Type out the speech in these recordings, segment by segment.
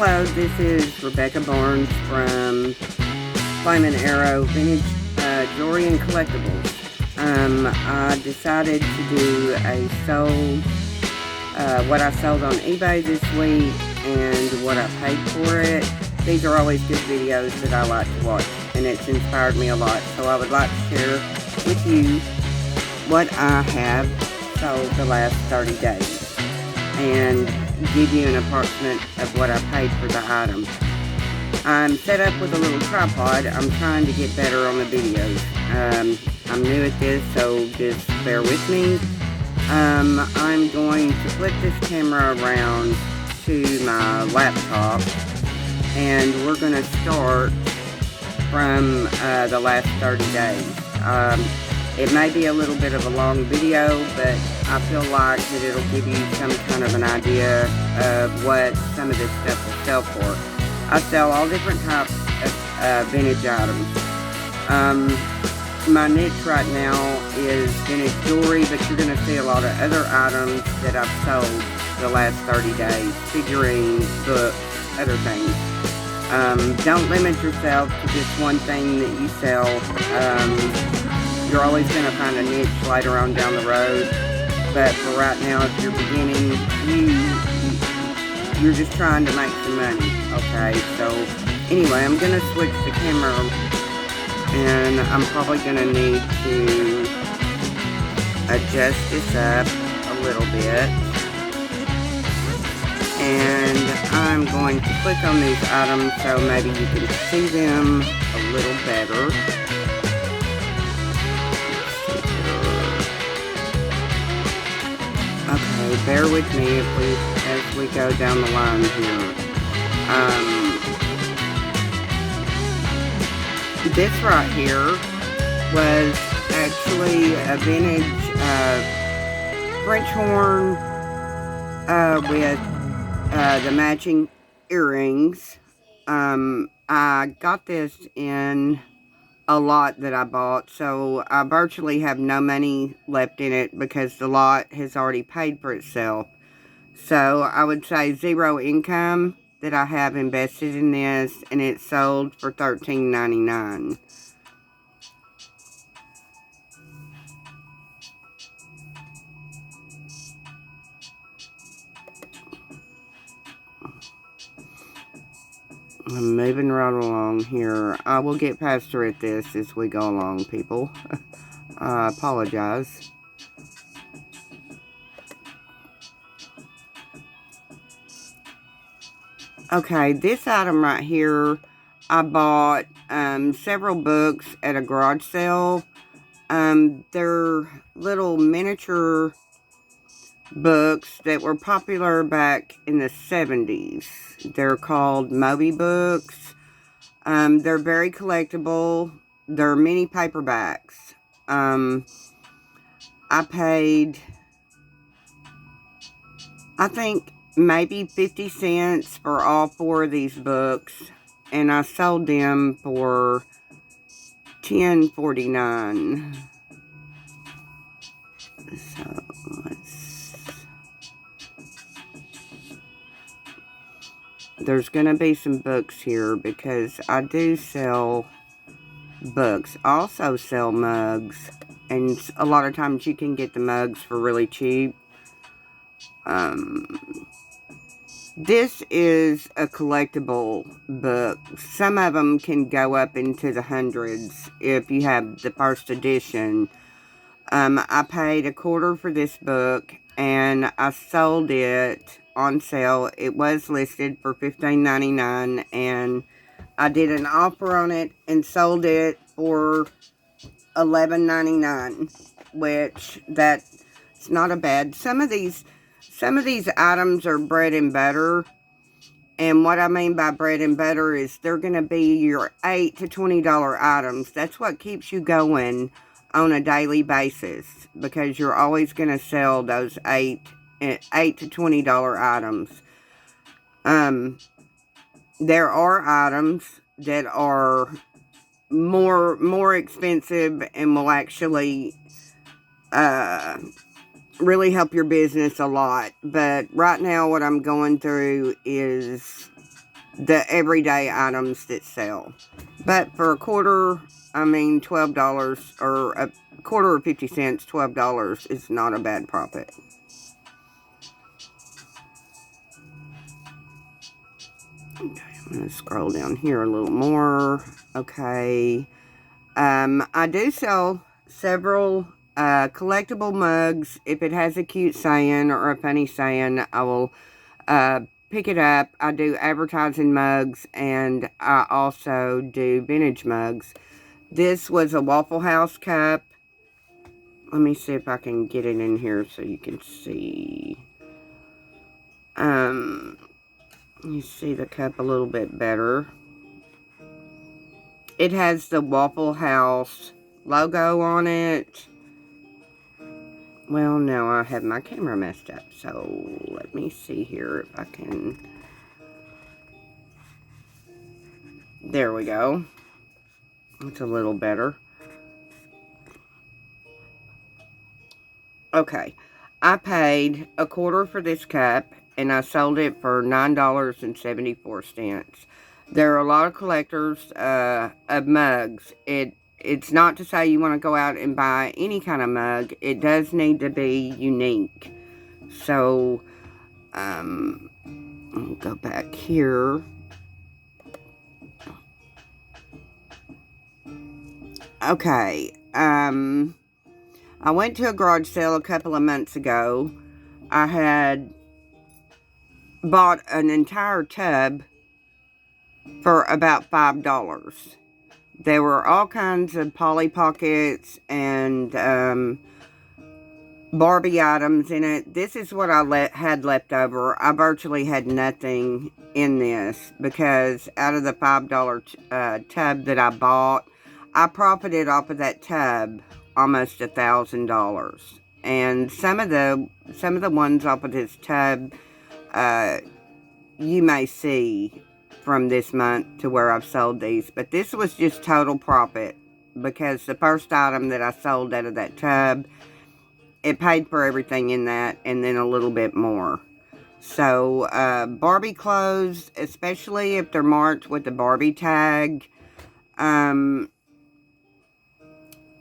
Hello, this is Rebecca Barnes from Flamin' Arrow Vintage Jewelry and Collectibles. I decided to do a what I sold on eBay this week and what I paid for it. These are always good videos that I like to watch, and it's inspired me a lot. So I would like to share with you what I have sold the last 30 days and give you an approximate of what I paid for the item. I'm set up with a little tripod. I'm trying to get better on the videos. I'm new at this, so just bear with me. I'm going to flip this camera around to my laptop, and we're going to start from the last 30 days. It may be a little bit of a long video, but I feel like that it'll give you some kind of an idea of what some of this stuff will sell for. I sell all different types of vintage items. My niche right now is vintage jewelry, but you're going to see a lot of other items that I've sold the last 30 days. Figurines, books, other things. Don't limit yourself to just one thing that you sell. You're always going to find a niche later on down the road, but for right now, if you're beginning, you're just trying to make some money, okay? So anyway, I'm going to switch the camera, and I'm probably going to need to adjust this up a little bit, and I'm going to click on these items so maybe you can see them a little better. Okay, bear with me as we go down the line here. This right here was actually a vintage French horn with the matching earrings. I got this in a lot that I bought, so I virtually have no money left in it because the lot has already paid for itself. So I would say zero income that I have invested in this, and it sold for $13.99. I'm moving right along here. I will get faster at this as we go along, people. I apologize. Okay, this item right here, I bought several books at a garage sale. They're little miniature books that were popular back in the 70s. They're called Moby books. They're very collectible. They're mini paperbacks. I paid, I think, maybe 50 cents for all 4 of these books, and I sold them for $10.49. So there's gonna be some books here because I do sell books. I also sell mugs, and a lot of times you can get the mugs for really cheap. This is a collectible book. Some of them can go up into the hundreds if you have the first edition. I paid $0.25 for this book, and I sold it on sale. It was listed for $15.99, and I did an offer on it and sold it for $11.99, which that's not a bad. Some of these items are bread and butter, and what I mean by bread and butter is they're going to be your $8 to $20 items. That's what keeps you going on a daily basis, because you're always going to sell those $8 to $20 items. There are items that are more expensive and will actually really help your business a lot. But right now what I'm going through is the everyday items that sell. But for a quarter, I mean $12, or a quarter or 50 cents, $12 is not a bad profit. Okay, I'm going to scroll down here a little more. Okay. I do sell several collectible mugs. If it has a cute saying or a funny saying, I will pick it up. I do advertising mugs, and I also do vintage mugs. This was a Waffle House cup. Let me see if I can get it in here so you can see. You see the cup a little bit better. It has the Waffle House logo on it. Well, no, I have my camera messed up, so let me see here if I can. There we go. It's a little better. Okay, I paid a quarter for this cup, and I sold it for $9.74. There are a lot of collectors of mugs. It's not to say you want to go out and buy any kind of mug. It does need to be unique. So, I'll go back here. Okay, I went to a garage sale a couple of months ago. I had bought an entire tub for about $5. There were all kinds of Polly Pockets and Barbie items in it. This is what I had left over. I virtually had nothing in this because out of the $5 tub that I bought, I profited off of that tub almost $1,000. And some of the ones off of this tub, you may see from this month to where I've sold these. But this was just total profit because the first item that I sold out of that tub, it paid for everything in that and then a little bit more. So, Barbie clothes, especially if they're marked with the Barbie tag,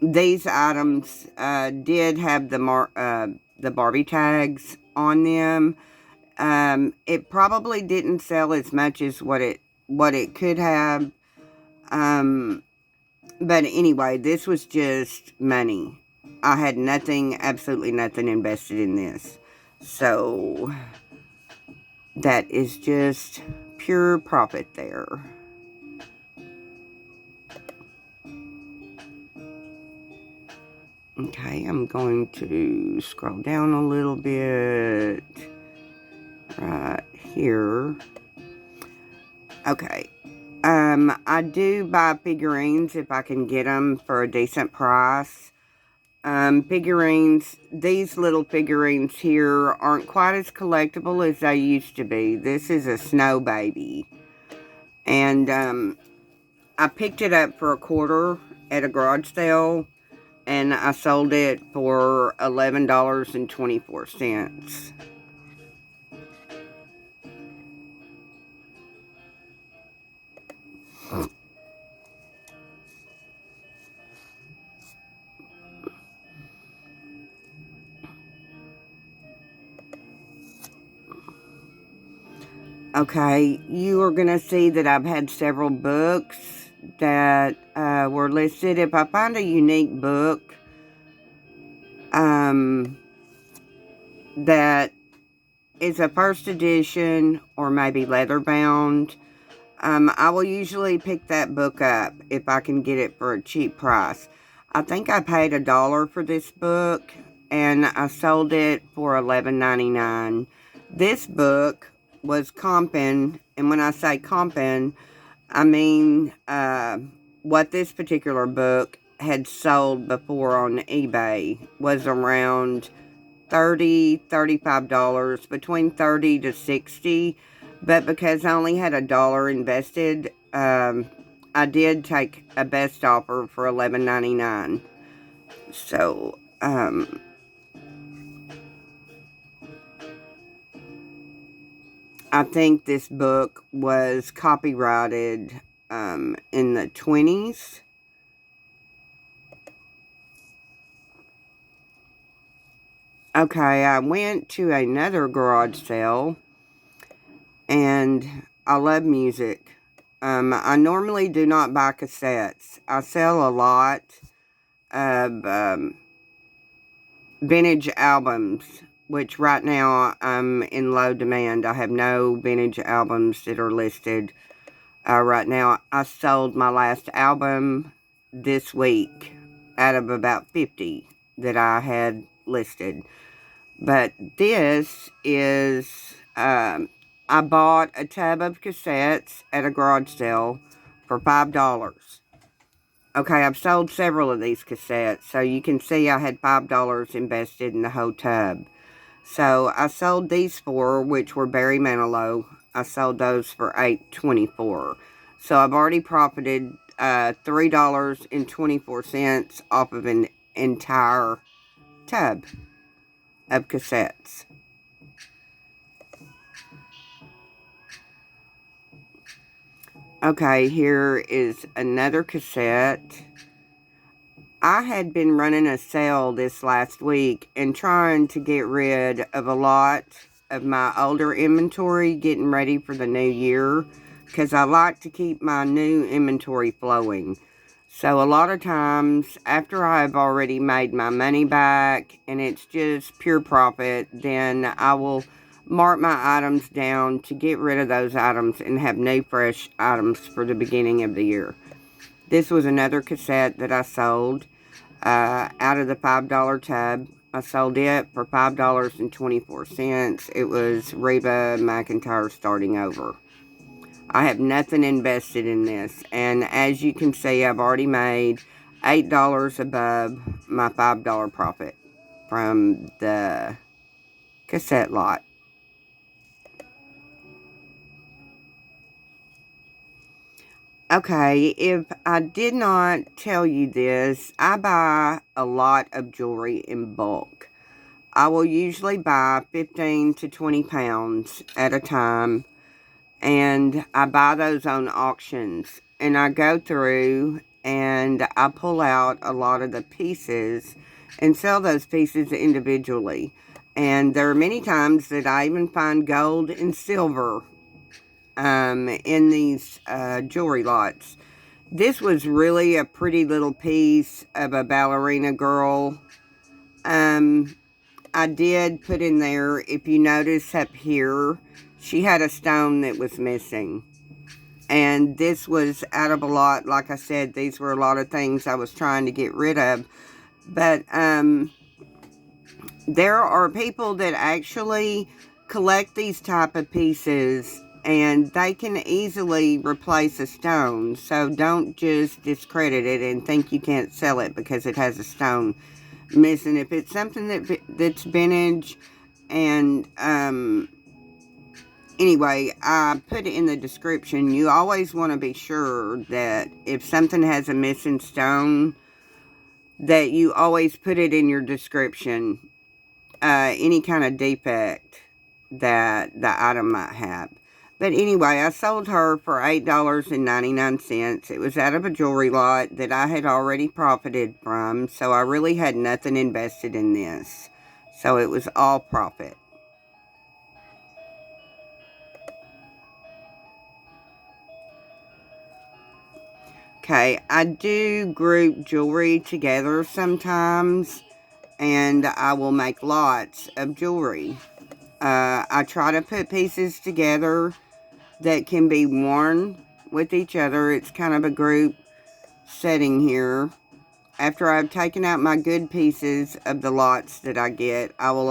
these items did have the Barbie tags on them. It probably didn't sell as much as what it could have. But anyway, this was just money. I had nothing, absolutely nothing invested in this. So, that is just pure profit there. Okay, I'm going to scroll down a little bit right here. Okay, I do buy figurines if I can get them for a decent price. Figurines, these little figurines here aren't quite as collectible as they used to be. This is a snow baby. And I picked it up for a quarter at a garage sale. And I sold it for $11.24. Okay, you are going to see that I've had several books that were listed. If I find a unique book that is a first edition or maybe leather bound, I will usually pick that book up if I can get it for a cheap price. I think I paid $1 for this book, and I sold it for $11.99. This book was comping, and when I say comping, I mean what this particular book had sold before on eBay was around $30, $35, between $30 to $60. But because I only had $1 invested, I did take a best offer for $11.99. So, I think this book was copyrighted in the 20s. Okay, I went to another garage sale, and I love music. I normally do not buy cassettes. I sell a lot of vintage albums, which right now I'm in low demand. I have no vintage albums that are listed right now. I sold my last album this week out of about 50 that I had listed. But this is, I bought a tub of cassettes at a garage sale for $5. Okay, I've sold several of these cassettes, so you can see I had $5 invested in the whole tub. So I sold these four, which were Barry Manilow. I sold those for $8.24. So I've already profited $3.24 off of an entire tub of cassettes. Okay, here is another cassette. I had been running a sale this last week and trying to get rid of a lot of my older inventory, getting ready for the new year, because I like to keep my new inventory flowing. So a lot of times, after I've already made my money back and it's just pure profit, then I will mark my items down to get rid of those items and have new fresh items for the beginning of the year. This was another cassette that I sold out of the $5 tub. I sold it for $5.24. It was Reba McEntire Starting Over. I have nothing invested in this. And as you can see, I've already made $8 above my $5 profit from the cassette lot. Okay, if I did not tell you this, I buy a lot of jewelry in bulk. I will usually buy 15 to 20 pounds at a time, and I buy those on auctions. And I go through and I pull out a lot of the pieces and sell those pieces individually. And there are many times that I even find gold and silver in these jewelry lots. This was really a pretty little piece of a ballerina girl. I did put in there, if you notice up here, she had a stone that was missing. And this was out of a lot. Like I said, these were a lot of things I was trying to get rid of. But there are people that actually collect these type of pieces, and they can easily replace a stone. So don't just discredit it and think you can't sell it because it has a stone missing. If it's something that's vintage, and anyway, I put it in the description. You always want to be sure that if something has a missing stone, that you always put it in your description. Any kind of defect that the item might have. But anyway, I sold her for $8.99. It was out of a jewelry lot that I had already profited from, so I really had nothing invested in this. So it was all profit. Okay, I do group jewelry together sometimes, and I will make lots of jewelry. I try to put pieces together that can be worn with each other. It's kind of a group setting here. After I've taken out my good pieces of the lots that I get, I will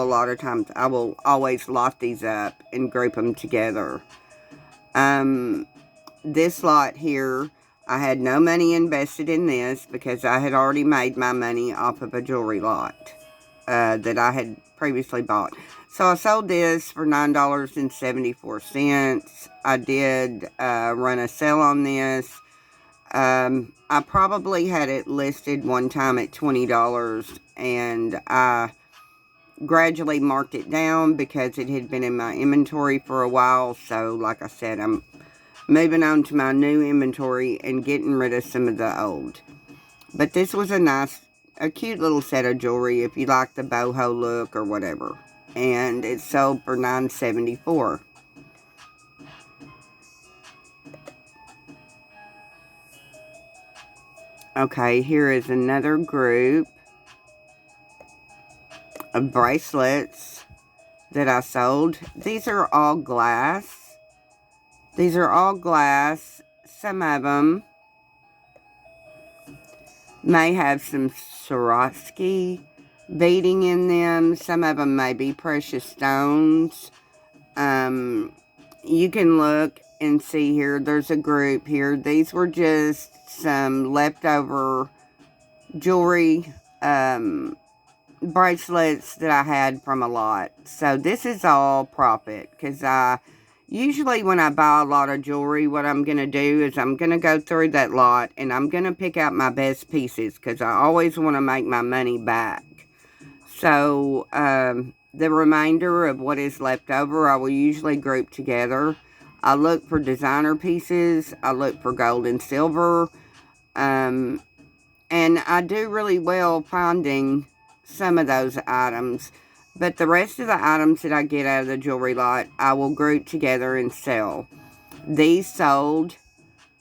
always lot these up and group them together. This lot here, I had no money invested in this because I had already made my money off of a jewelry lot that I had previously bought. So I sold this for $9.74. I did run a sale on this. I probably had it listed one time at $20, and I gradually marked it down because it had been in my inventory for a while. So, like I said, I'm moving on to my new inventory and getting rid of some of the old. But this was a cute little set of jewelry if you like the boho look or whatever. And it sold for $9.74. Okay, here is another group of bracelets that I sold. These are all glass. These are all glass. Some of them may have some Swarovski beading in them. Some of them may be precious stones. You can look and see here. There's a group here. These were just some leftover jewelry bracelets that I had from a lot. So this is all profit, because usually when I buy a lot of jewelry, what I'm going to do is I'm going to go through that lot and I'm going to pick out my best pieces, because I always want to make my money back. So the remainder of what is left over, I will usually group together. I look for designer pieces. I look for gold and silver. And I do really well finding some of those items. But the rest of the items that I get out of the jewelry lot, I will group together and sell. These sold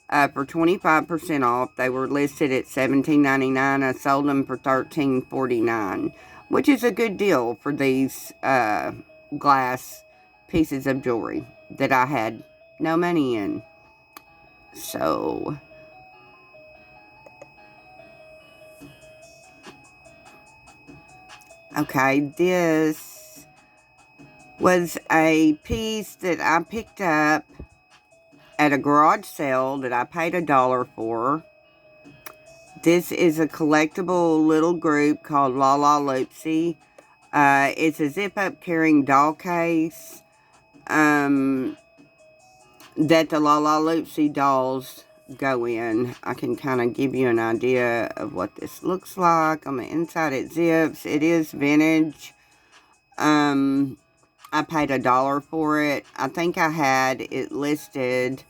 for 25% off. They were listed at $17.99. I sold them for $13.49, which is a good deal for these glass pieces of jewelry that I had no money in. So, okay, this was a piece that I picked up at a garage sale that I paid $1 for. This is a collectible little group called La La Loopsy. It's a zip-up carrying doll case that the La La Loopsy dolls go in. I can kind of give you an idea of what this looks like. On the inside it zips. It is vintage. I paid $1 for it. I think I had it listed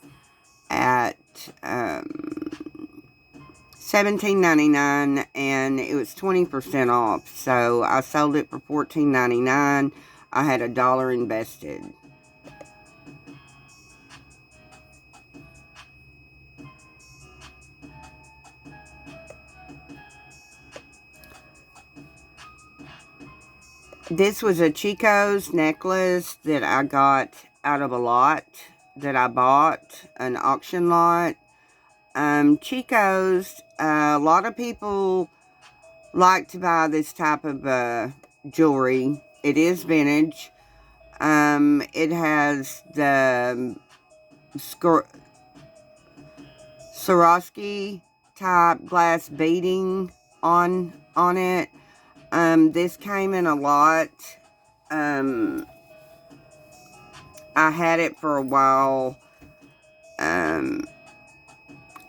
at $17.99 and it was 20% off. So I sold it for $14.99. I had $1 invested. This was a Chico's necklace that I got out of a lot that I bought, an auction lot. Chico's, a lot of people like to buy this type of jewelry. It is vintage. It has the Swarovski type glass beading on it. This came in a lot. I had it for a while.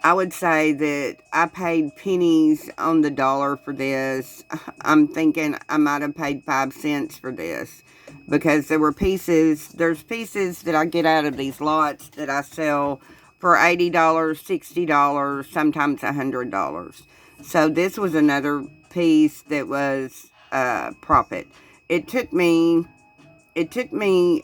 I would say that I paid pennies on the dollar for this. I'm thinking I might have paid 5 cents for this, because there's pieces that I get out of these lots that I sell for $80, $60, sometimes $100. So this was another piece that was profit. It took me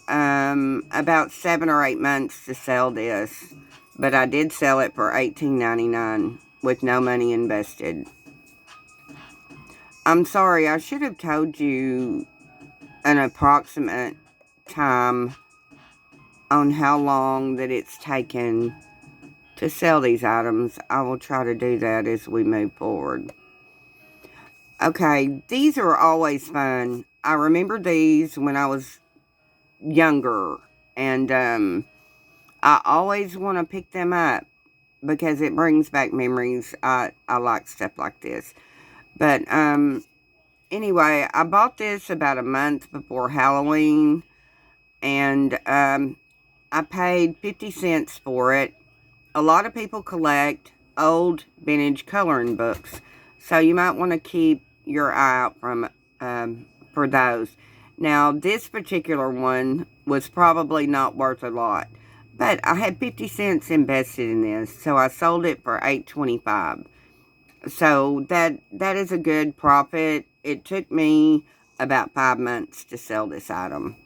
about 7 or 8 months to sell this, but I did sell it for $18.99 with no money invested. I'm sorry, I should have told you an approximate time on how long that it's taken to sell these items. I will try to do that as we move forward. Okay, these are always fun. I remember these when I was younger, and I always want to pick them up because it brings back memories. I like stuff like this. But anyway, I bought this about a month before Halloween, and I paid 50 cents for it. A lot of people collect old vintage coloring books, so you might want to keep your eye out for those. Now, this particular one was probably not worth a lot, but I had 50 cents invested in this, so I sold it for $8.25. So that is a good profit. It took me about 5 months to sell this item.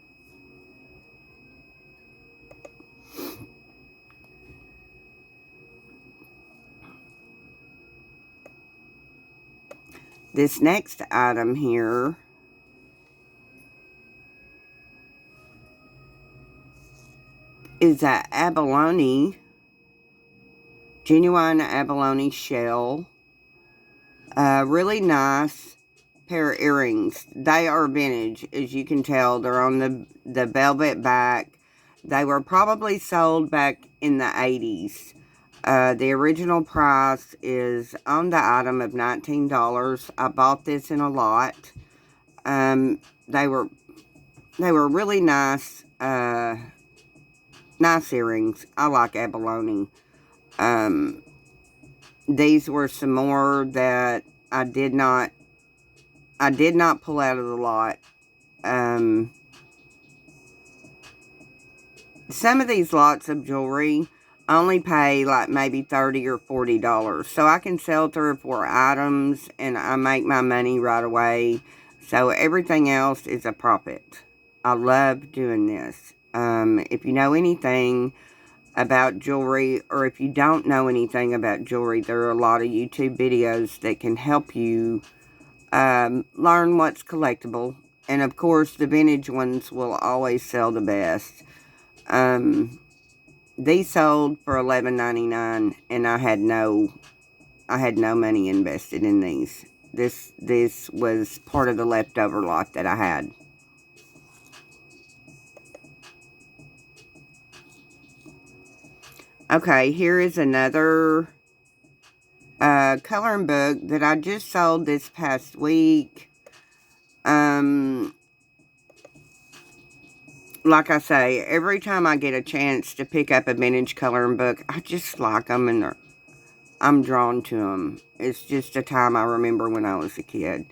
This next item here is a abalone, genuine abalone shell. Really nice pair of earrings. They are vintage, as you can tell. They're on the velvet back. They were probably sold back in the 80s. The original price is on the item of $19. I bought this in a lot. They were really nice, nice earrings. I like abalone. These were some more that I did not pull out of the lot. Some of these lots of jewelry I only pay like maybe $30 or $40. So I can sell 3 or 4 items and I make my money right away. So everything else is a profit. I love doing this. If you know anything about jewelry, or if you don't know anything about jewelry, there are a lot of YouTube videos that can help you learn what's collectible. And of course, the vintage ones will always sell the best. These sold for $11.99, and I had no money invested in these. This was part of the leftover lot that I had. Okay, here is another coloring book that I just sold this past week. Like I say, every time I get a chance to pick up a vintage coloring book, I just like them and I'm drawn to them. It's just a time I remember when I was a kid.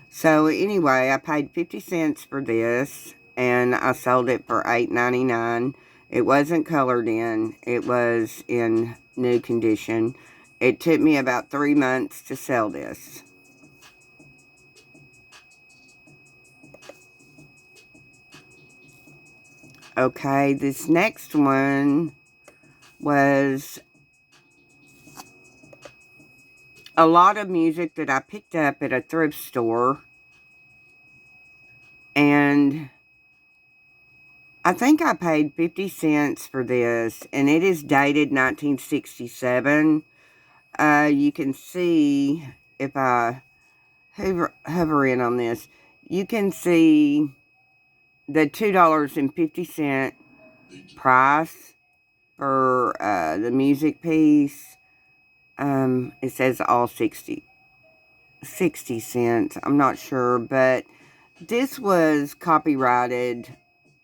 So anyway, I paid 50 cents for this and I sold it for $8.99. It wasn't colored in. It was in new condition. It took me about 3 months to sell this. Okay, this next one was a lot of music that I picked up at a thrift store. And I think I paid 50 cents for this. And it is dated 1967. You can see, if I hover in on this, you can see the $2.50 price for the music piece. It says all 60 cents. I'm not sure, but this was copyrighted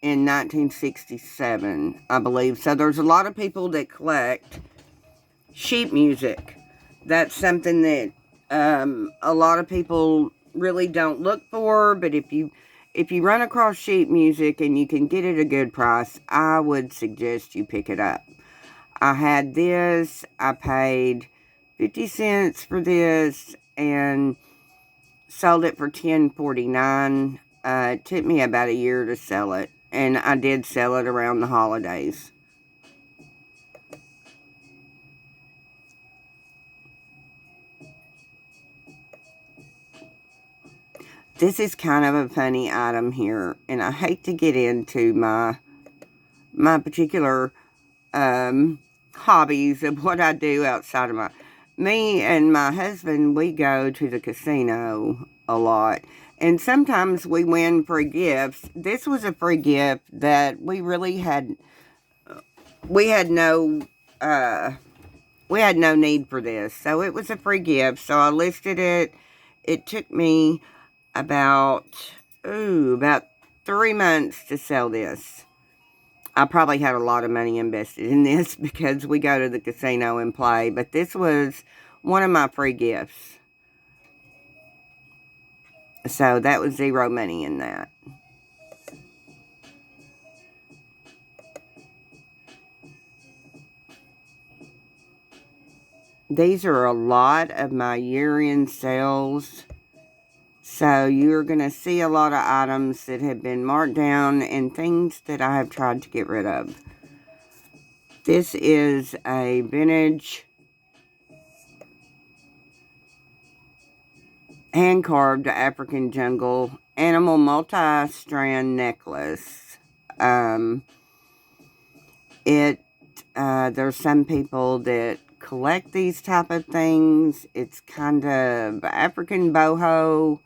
in 1967, I believe. So there's a lot of people that collect sheet music. That's something that a lot of people really don't look for, but if you run across sheet music and you can get it at a good price, I would suggest you pick it up. I had this. I paid 50 cents for this and sold it for $10.49. It took me about a year to sell it, and I did sell it around the holidays. This is kind of a funny item here, and I hate to get into my particular hobbies of what I do outside of me and my husband, we go to the casino a lot. And sometimes we win free gifts. This was a free gift that we really had, we had no need for this. So it was a free gift. So I listed it. It took me about 3 months to sell this. I probably had a lot of money invested in this because we go to the casino and play. But this was one of my free gifts. So that was zero money in that. These are a lot of my year-end sales. So you're going to see a lot of items that have been marked down and things that I have tried to get rid of. This is a vintage hand-carved African jungle animal multi-strand necklace. There's some people that collect these type of things. It's kind of African boho.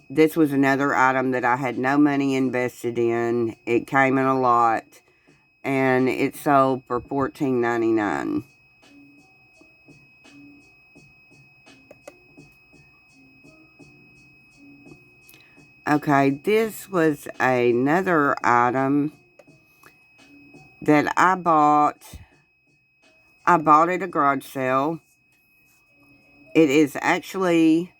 This was another item that I had no money invested in. It came in a lot, and it sold for $14.99. Okay, this was another item that I bought. I bought at a garage sale. It is actually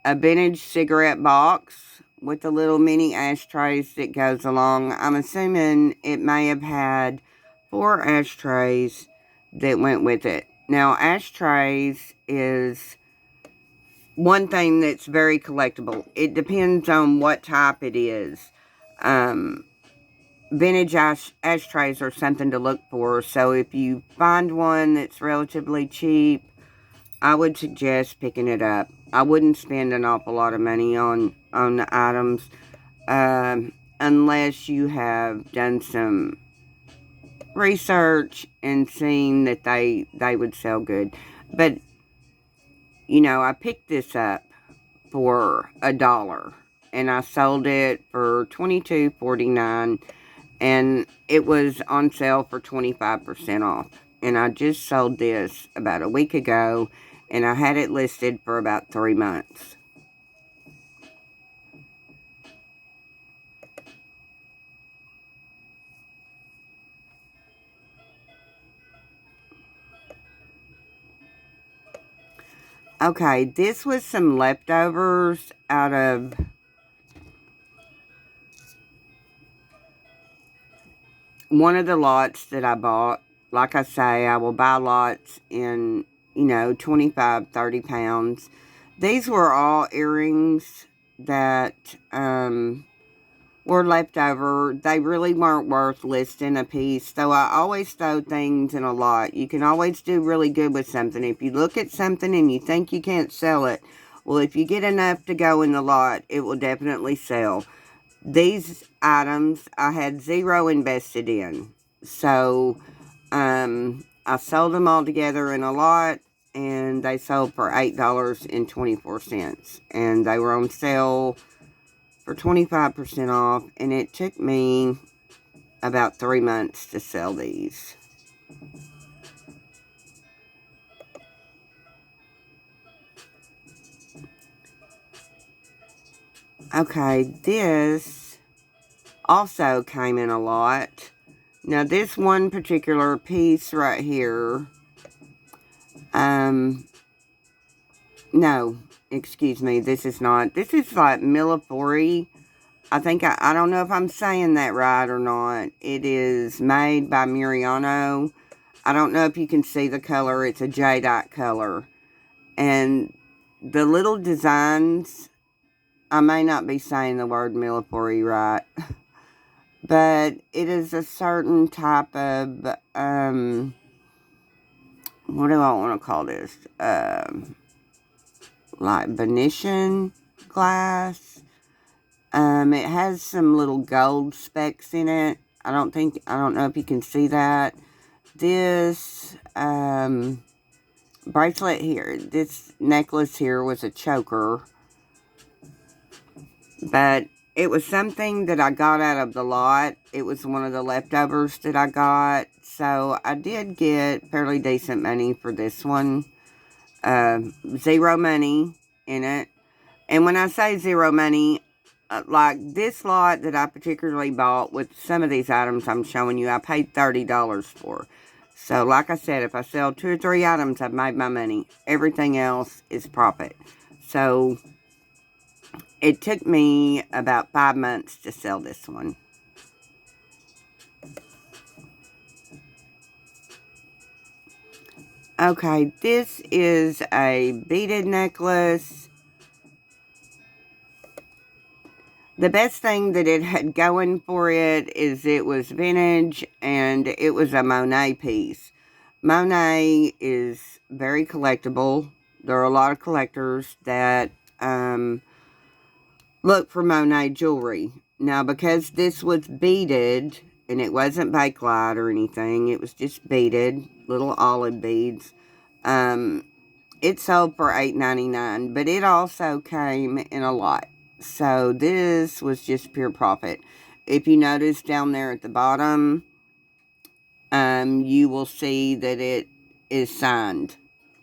a vintage cigarette box with the little mini ashtrays that goes along. I'm assuming it may have had 4 ashtrays that went with it. Now, ashtrays is one thing that's very collectible. It depends on what type it is. Vintage ashtrays are something to look for. So if you find one that's relatively cheap, I would suggest picking it up. I wouldn't spend an awful lot of money on the items unless you have done some research and seen that they would sell good. But, you know, I picked this up for $1 and I sold it for $22.49, and it was on sale for 25% off. And I just sold this about a week ago, and I had it listed for about 3 months. Okay, this was some leftovers out of one of the lots that I bought. Like I say, I will buy lots in, 25, 30 pounds. These were all earrings that were left over. They really weren't worth listing a piece. So I always throw things in a lot. You can always do really good with something. If you look at something and you think you can't sell it, well, if you get enough to go in the lot, it will definitely sell. These items I had zero invested in. So I sold them all together in a lot, and they sold for $8.24. And they were on sale for 25% off, and it took me about 3 months to sell these. Okay, this also came in a lot. Now, this one particular piece right here, no, excuse me, this is not. This is like Millipori. I don't know if I'm saying that right or not. It is made by Muriano. I don't know if you can see the color. It's a jadeite color. And the little designs, I may not be saying the word Millipori right, but it is a certain type of, what do I want to call this? Like Venetian glass. It has some little gold specks in it. I don't know if you can see that. This, bracelet here, this necklace here was a choker. But it was something that I got out of the lot. It was one of the leftovers that I got. So I did get fairly decent money for this one. Zero money in it. And when I say zero money, like this lot that I particularly bought with some of these items I'm showing you, I paid $30 for. So like I said, if I sell 2 or 3 items, I've made my money. Everything else is profit. So it took me about 5 months to sell this one. Okay, this is a beaded necklace. The best thing that it had going for it is it was vintage and it was a Monet piece. Monet is very collectible. There are a lot of collectors that look for Monet jewelry. Now, because this was beaded, and it wasn't bakelite or anything, it was just beaded, little olive beads, it sold for $8.99, but it also came in a lot. So this was just pure profit. If you notice down there at the bottom, you will see that it is signed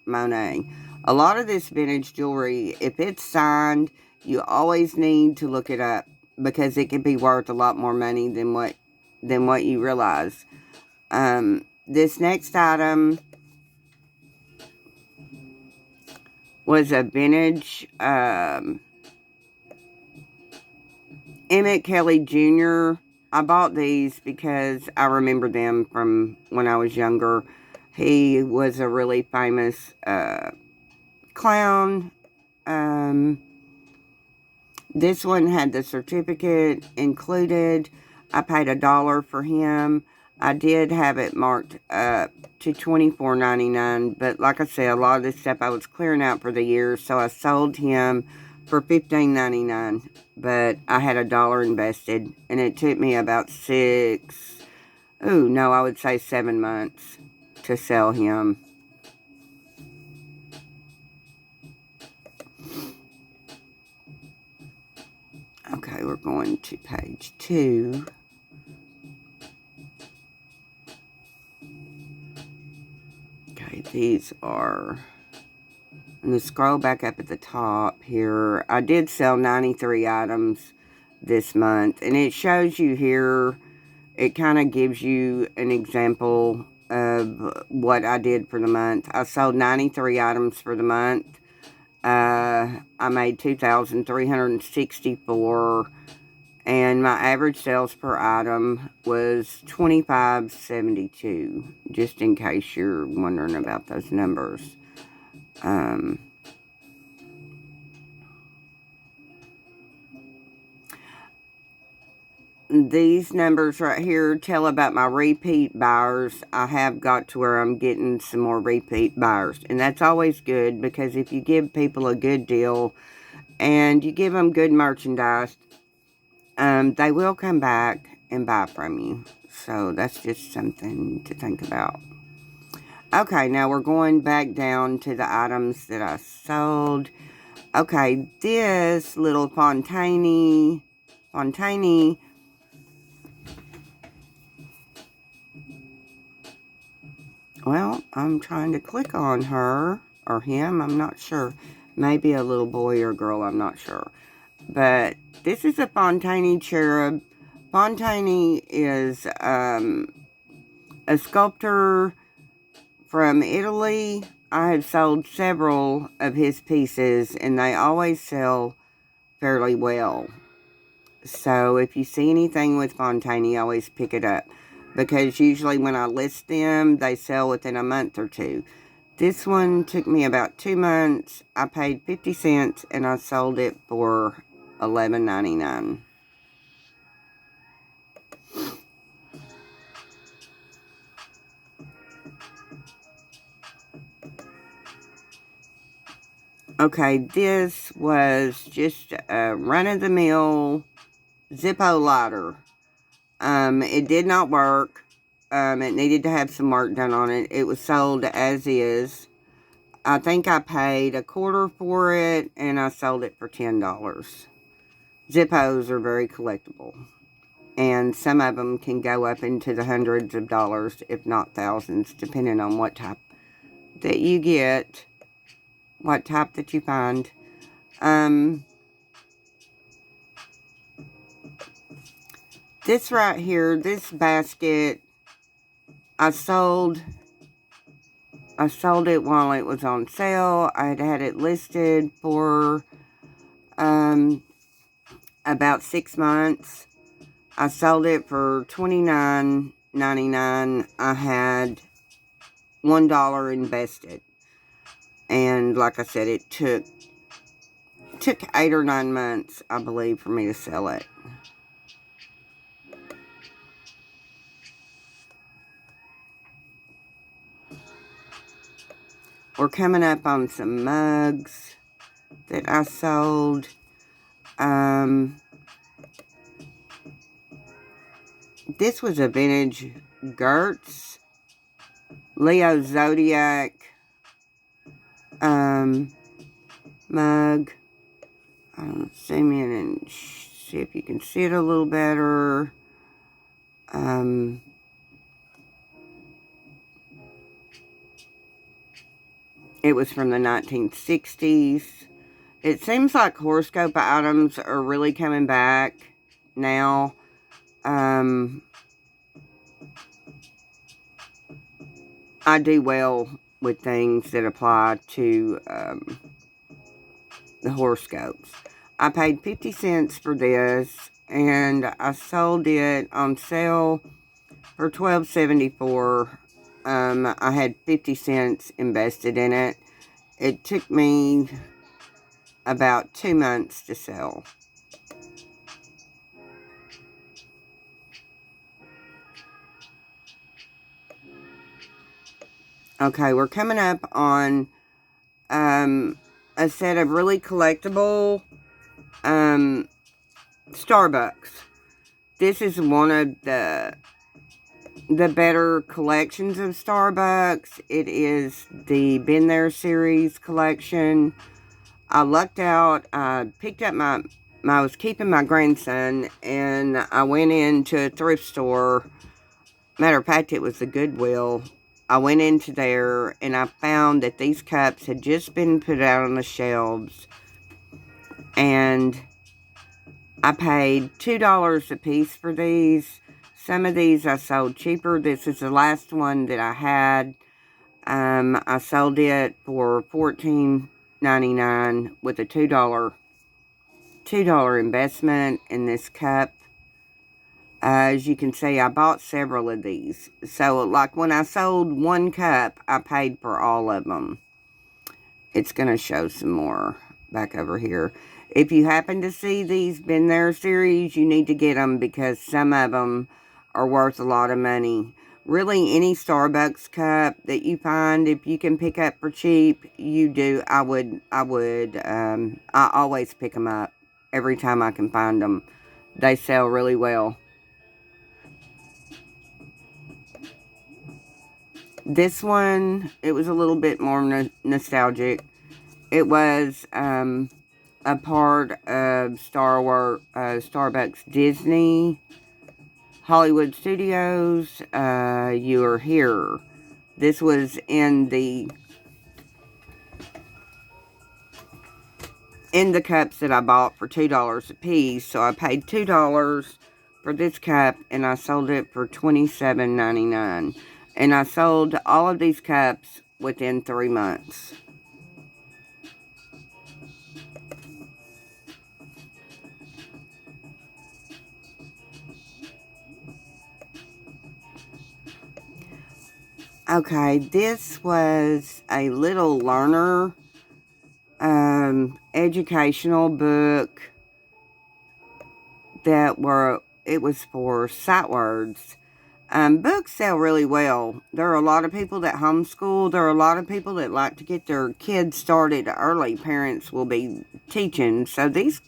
Monet. A lot of this vintage jewelry, if it's signed, you always need to look it up because it can be worth a lot more money than what you realize. This next item was a vintage Emmett Kelly Jr. I bought these because I remember them from when I was younger. He was a really famous clown. This one had the certificate included. I paid $1 for him. I did have it marked up to $24.99, but like I said, a lot of this stuff I was clearing out for the year, so I sold him for $15.99. But I had $1 invested, and it took me about 7 months to sell him. Okay, we're going to page 2. Okay, these are... I'm going to scroll back up at the top here. I did sell 93 items this month. And it shows you here, it kind of gives you an example of what I did for the month. I sold 93 items for the month. I made $2,364. And my average sales per item was $25.72. Just in case you're wondering about those numbers. These numbers right here tell about my repeat buyers. I have got to where I'm getting some more repeat buyers. And that's always good because if you give people a good deal and you give them good merchandise, they will come back and buy from you. So that's just something to think about. Okay, now we're going back down to the items that I sold. Okay, this little Fontaine. Well, I'm trying to click on her or him. I'm not sure. Maybe a little boy or girl. I'm not sure. But this is a Fontaine cherub. Fontaine is a sculptor from Italy. I have sold several of his pieces, and they always sell fairly well. So if you see anything with Fontaine, always pick it up. Because usually when I list them, they sell within a month or two. This one took me about 2 months. I paid 50 cents, and I sold it for $11.99. Okay, this was just a run-of-the-mill Zippo lighter. It did not work. It needed to have some work done on it. It was sold as is. I think I paid $1.25 for it, and I sold it for $10. Zippos are very collectible. And some of them can go up into the hundreds of dollars, if not thousands, depending on what type that you get, what type that you find. This right here, this basket, I sold it while it was on sale. I had it listed for about 6 months. I sold it for $29.99. I had $1 invested. And like I said, it took 8 or 9 months, I believe, for me to sell it. We're coming up on some mugs that I sold. This was a vintage Gertz Leo Zodiac mug. Zoom in and see if you can see it a little better. It was from the 1960s. It seems like horoscope items are really coming back now. I do well with things that apply to the horoscopes. I paid 50 cents for this, and I sold it on sale for $12.74. I had 50 cents invested in it. It took me about 2 months to sell. Okay, we're coming up on a set of really collectible Starbucks. This is one of the better collections of Starbucks. It is the Been There series collection. I lucked out. I picked up I was keeping my grandson, and I went into a thrift store. Matter of fact, it was the Goodwill. I went into there, and I found that these cups had just been put out on the shelves, and I paid $2 a piece for these. Some of these I sold cheaper. This is the last one that I had. I sold it for $14.99 with a $2 investment in this cup. As you can see, I bought several of these. So, like when I sold one cup, I paid for all of them. It's going to show some more back over here. If you happen to see these Been There series, you need to get them because some of them are worth a lot of money. Really, any Starbucks cup that you find, if you can pick up for cheap, you do. I always pick them up every time I can find them. They sell really well. This one, it was a little bit more nostalgic. It was a part of Starbucks Disney, Hollywood Studios, You're Here. This was in the cups that I bought for $2 a piece. So I paid $2 for this cup, and I sold it for $27.99. And I sold all of these cups within 3 months. Okay, this was a little learner educational book it was for sight words. Books sell really well. There are a lot of people that homeschool. There are a lot of people that like to get their kids started early. Parents will be teaching. So these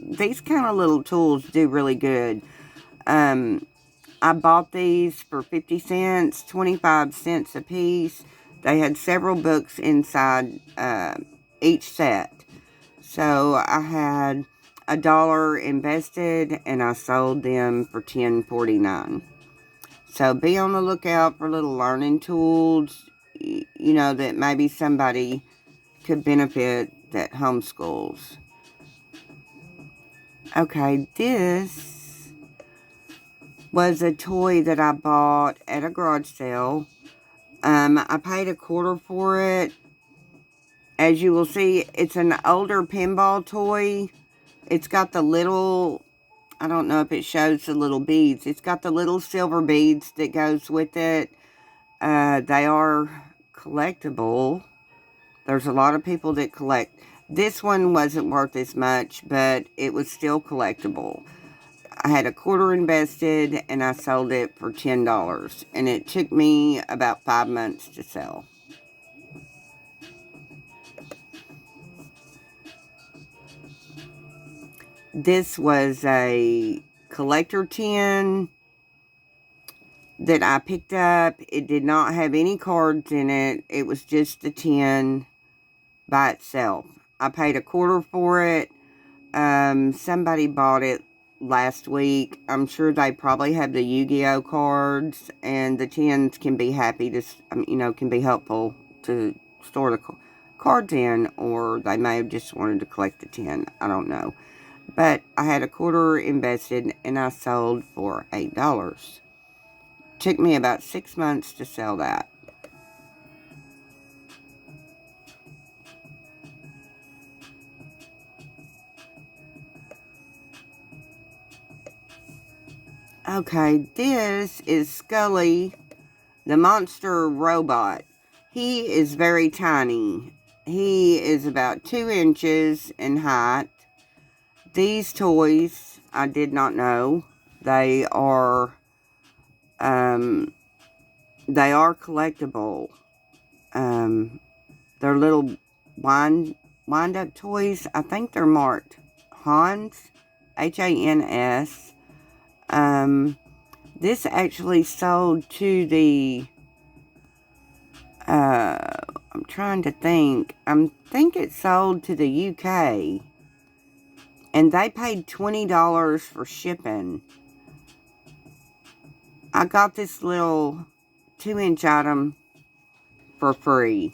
kind of little tools do really good. I bought these for 50 cents, 25 cents a piece. They had several books inside each set. So I had $1 invested, and I sold them for $10.49. So be on the lookout for little learning tools, you know, that maybe somebody could benefit that homeschools. Okay, this was a toy that I bought at a garage sale. I paid $0.25 for it. As you will see, it's an older pinball toy. It's got the little, I don't know if it shows the little beads. It's got the little silver beads that goes with it. They are collectible. There's a lot of people that collect. This one wasn't worth as much, but it was still collectible. I had a quarter invested, and I sold it for $10. And it took me about 5 months to sell. This was a collector tin that I picked up. It did not have any cards in it. It was just the tin by itself. I paid a quarter for it. Somebody bought it last week. I'm sure they probably have the Yu-Gi-Oh cards, and the tins can be can be helpful to store the cards in, or they may have just wanted to collect the tin. I don't know. But I had a quarter invested, and I sold for $8. Took me about 6 months to sell that. Okay, this is Scully, the monster robot. He is very tiny. He is about 2 inches in height. These toys, I did not know. They are collectible. They're little wind-up toys. I think they're marked Hans, H-A-N-S. This actually sold to the, I'm trying to think. I think it sold to the UK. And they paid $20 for shipping. I got this little 2-inch item for free.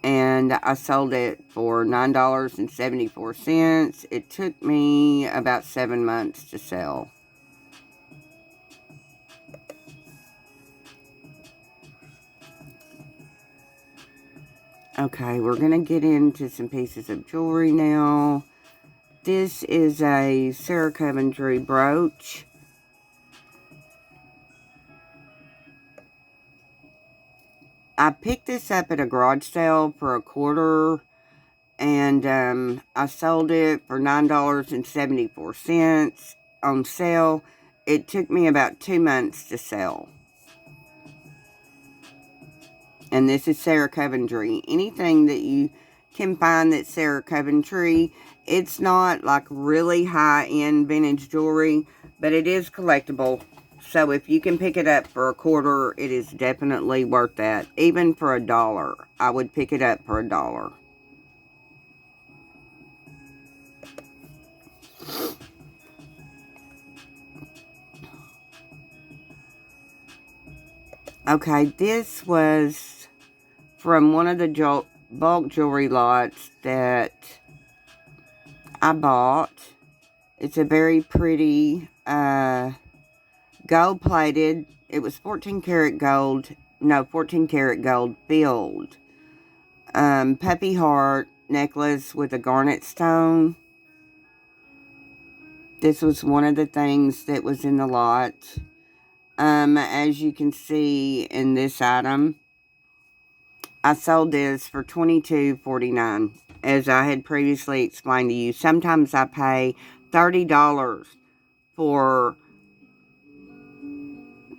And I sold it for $9.74. It took me about 7 months to sell. Okay, we're going to get into some pieces of jewelry now. This is a Sarah Coventry brooch. I picked this up at a garage sale for a quarter, and I sold it for $9.74 on sale. It took me about 2 months to sell. And this is Sarah Coventry. Anything that you can find that's Sarah Coventry, it's not like really high-end vintage jewelry, but it is collectible. So if you can pick it up for a quarter, it is definitely worth that. Even for $1, I would pick it up for $1. Okay, this was from one of the bulk jewelry lots that I bought. It's a very pretty gold-plated. It was 14 karat gold filled. Puppy heart necklace with a garnet stone. This was one of the things that was in the lot. As you can see in this item, I sold this for $22.49. As I had previously explained to you, sometimes I pay $30 for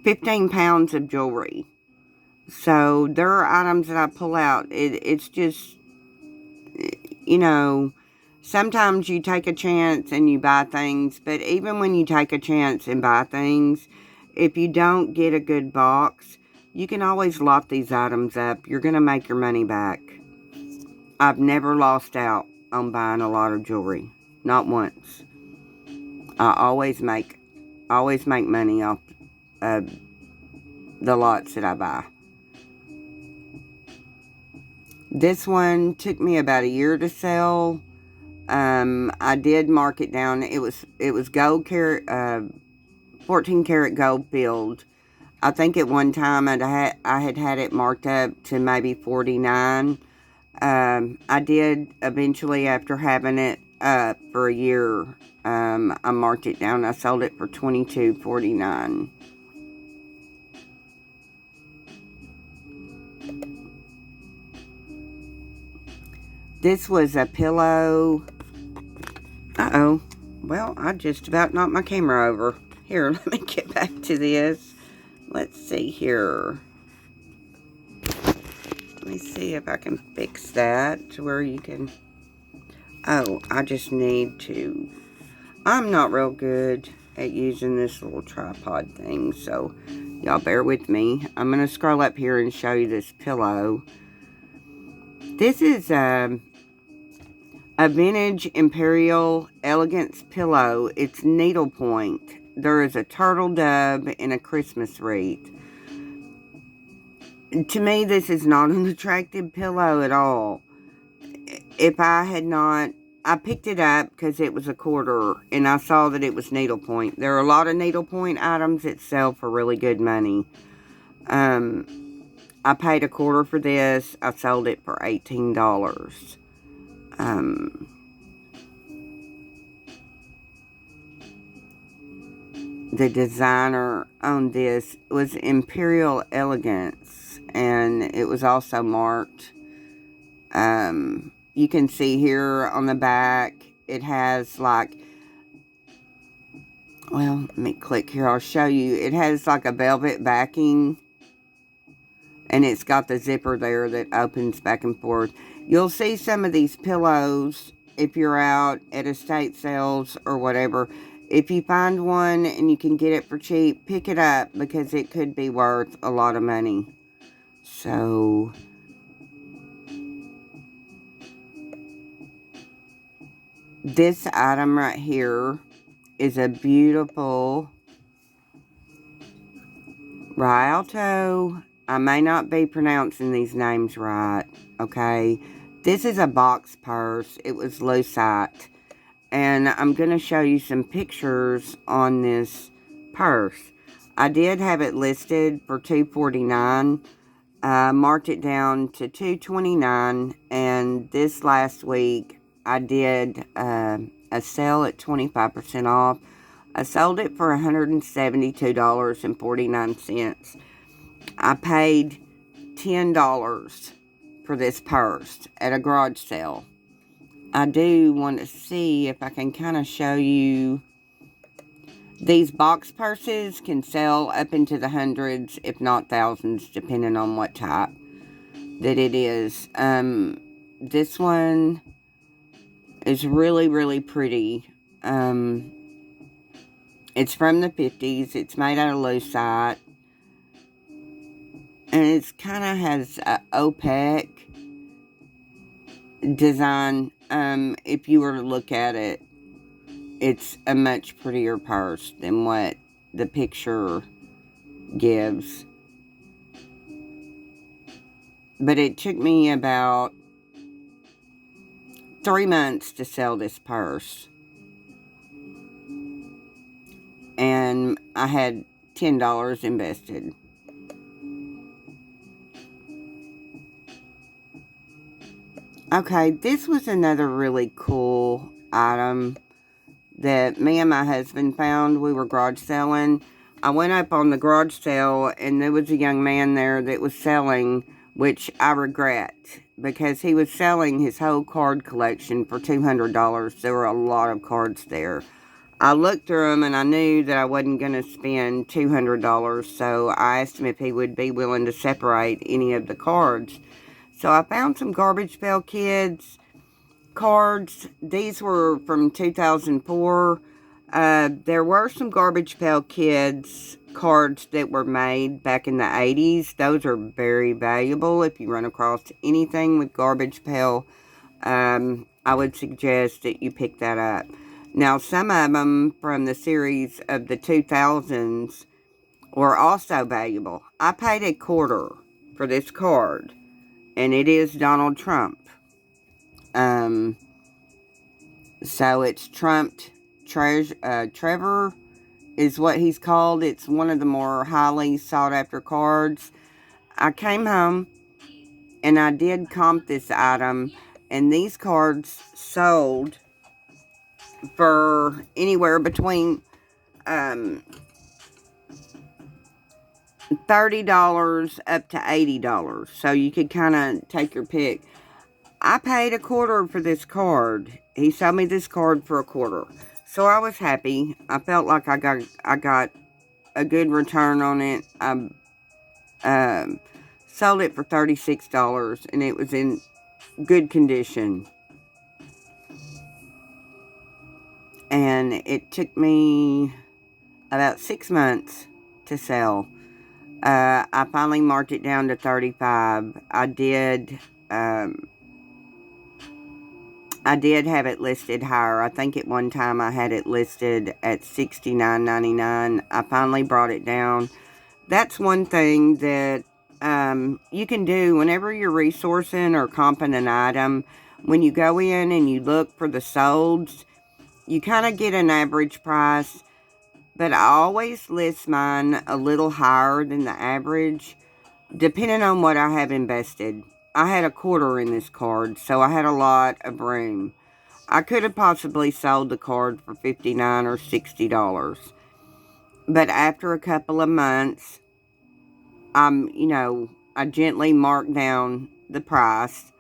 15 pounds of jewelry. So there are items that I pull out. It's just, sometimes you take a chance and you buy things. But even when you take a chance and buy things, if you don't get a good box, you can always lot these items up. You're going to make your money back. I've never lost out on buying a lot of jewelry. Not once. I always make money off the lots that I buy. This one took me about a year to sell. I did mark it down. It was gold carat, 14 karat gold filled. I think at one time I had it marked up to maybe 49. I did eventually, after having it up for a year, I marked it down. I sold it for $22.49. This was a pillow. Uh-oh. Well, I just about knocked my camera over. Here, let me get back to this. Let's see here. Let me see if I can fix that to where you can... Oh, I just need to... I'm not real good at using this little tripod thing, so y'all bear with me. I'm going to scroll up here and show you this pillow. This is a vintage Imperial Elegance pillow. It's needlepoint. There is a turtle dove and a Christmas wreath. To me, this is not an attractive pillow at all. If I had not... I picked it up because it was a quarter, and I saw that it was needlepoint. There are a lot of needlepoint items that sell for really good money. I paid a quarter for this. I sold it for $18. The designer on this was Imperial Elegance, and it was also marked. You can see here on the back, it has like, well, let me click here, I'll show you. It has like a velvet backing, and it's got the zipper there that opens back and forth. You'll see some of these pillows if you're out at estate sales or whatever. If you find one and you can get it for cheap, pick it up because it could be worth a lot of money. So, this item right here is a beautiful Rialto. I may not be pronouncing these names right, okay? This is a box purse. It was lucite. And I'm going to show you some pictures on this purse. I did have it listed for $249. I marked it down to $229. And this last week, I did a sale at 25% off. I sold it for $172.49. I paid $10 for this purse at a garage sale. I do want to see if I can kind of show you. These box purses can sell up into the hundreds, if not thousands, depending on what type that it is. This one is really, really pretty. It's from the 50s. It's made out of lucite. And it's kind of has an opaque design. If you were to look at it, it's a much prettier purse than what the picture gives. But it took me about 3 months to sell this purse. And I had $10 invested. Okay, this was another really cool item that me and my husband found. We were garage selling. I went up on the garage sale, and there was a young man there that was selling, which I regret, because he was selling his whole card collection for $200. There were a lot of cards there. I looked through them, and I knew that I wasn't going to spend $200, so I asked him if he would be willing to separate any of the cards. So I found some Garbage Pail Kids cards. These were from 2004. There were some Garbage Pail Kids cards that were made back in the 80s. Those are very valuable. If you run across anything with Garbage Pail, I would suggest that you pick that up. Now, some of them from the series of the 2000s were also valuable. I paid a quarter for this card. And it is Donald Trump. So it's Trumped Trevor is what he's called. It's one of the more highly sought after cards. I came home and I did comp this item. And these cards sold for anywhere between $30 up to $80. So you could kind of take your pick. I paid $0.25 for this card. He sold me this card for $0.25. So I was happy. I felt like I got a good return on it. I sold it for $36 and it was in good condition. And it took me about 6 months to sell. I finally marked it down to 35. I did have it listed higher. I think at one time I had it listed at $69.99. I finally brought it down. That's one thing that you can do whenever you're resourcing or comping an item. When you go in and you look for the solds, you kind of get an average price. But I always list mine a little higher than the average, depending on what I have invested. I had $0.25 in this card, so I had a lot of room. I could have possibly sold the card for $59 or $60. But after a couple of months, I gently marked down the price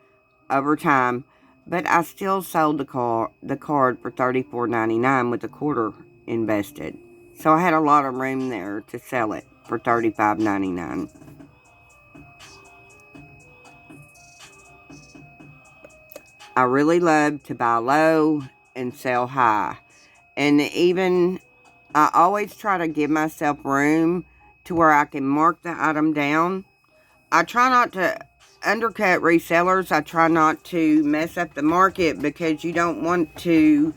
over time. But I still sold the card for $34.99 with $0.25 invested. So I had a lot of room there to sell it for $35.99. I really love to buy low and sell high. And even, I always try to give myself room to where I can mark the item down. I try not to undercut resellers. I try not to mess up the market because you don't want to.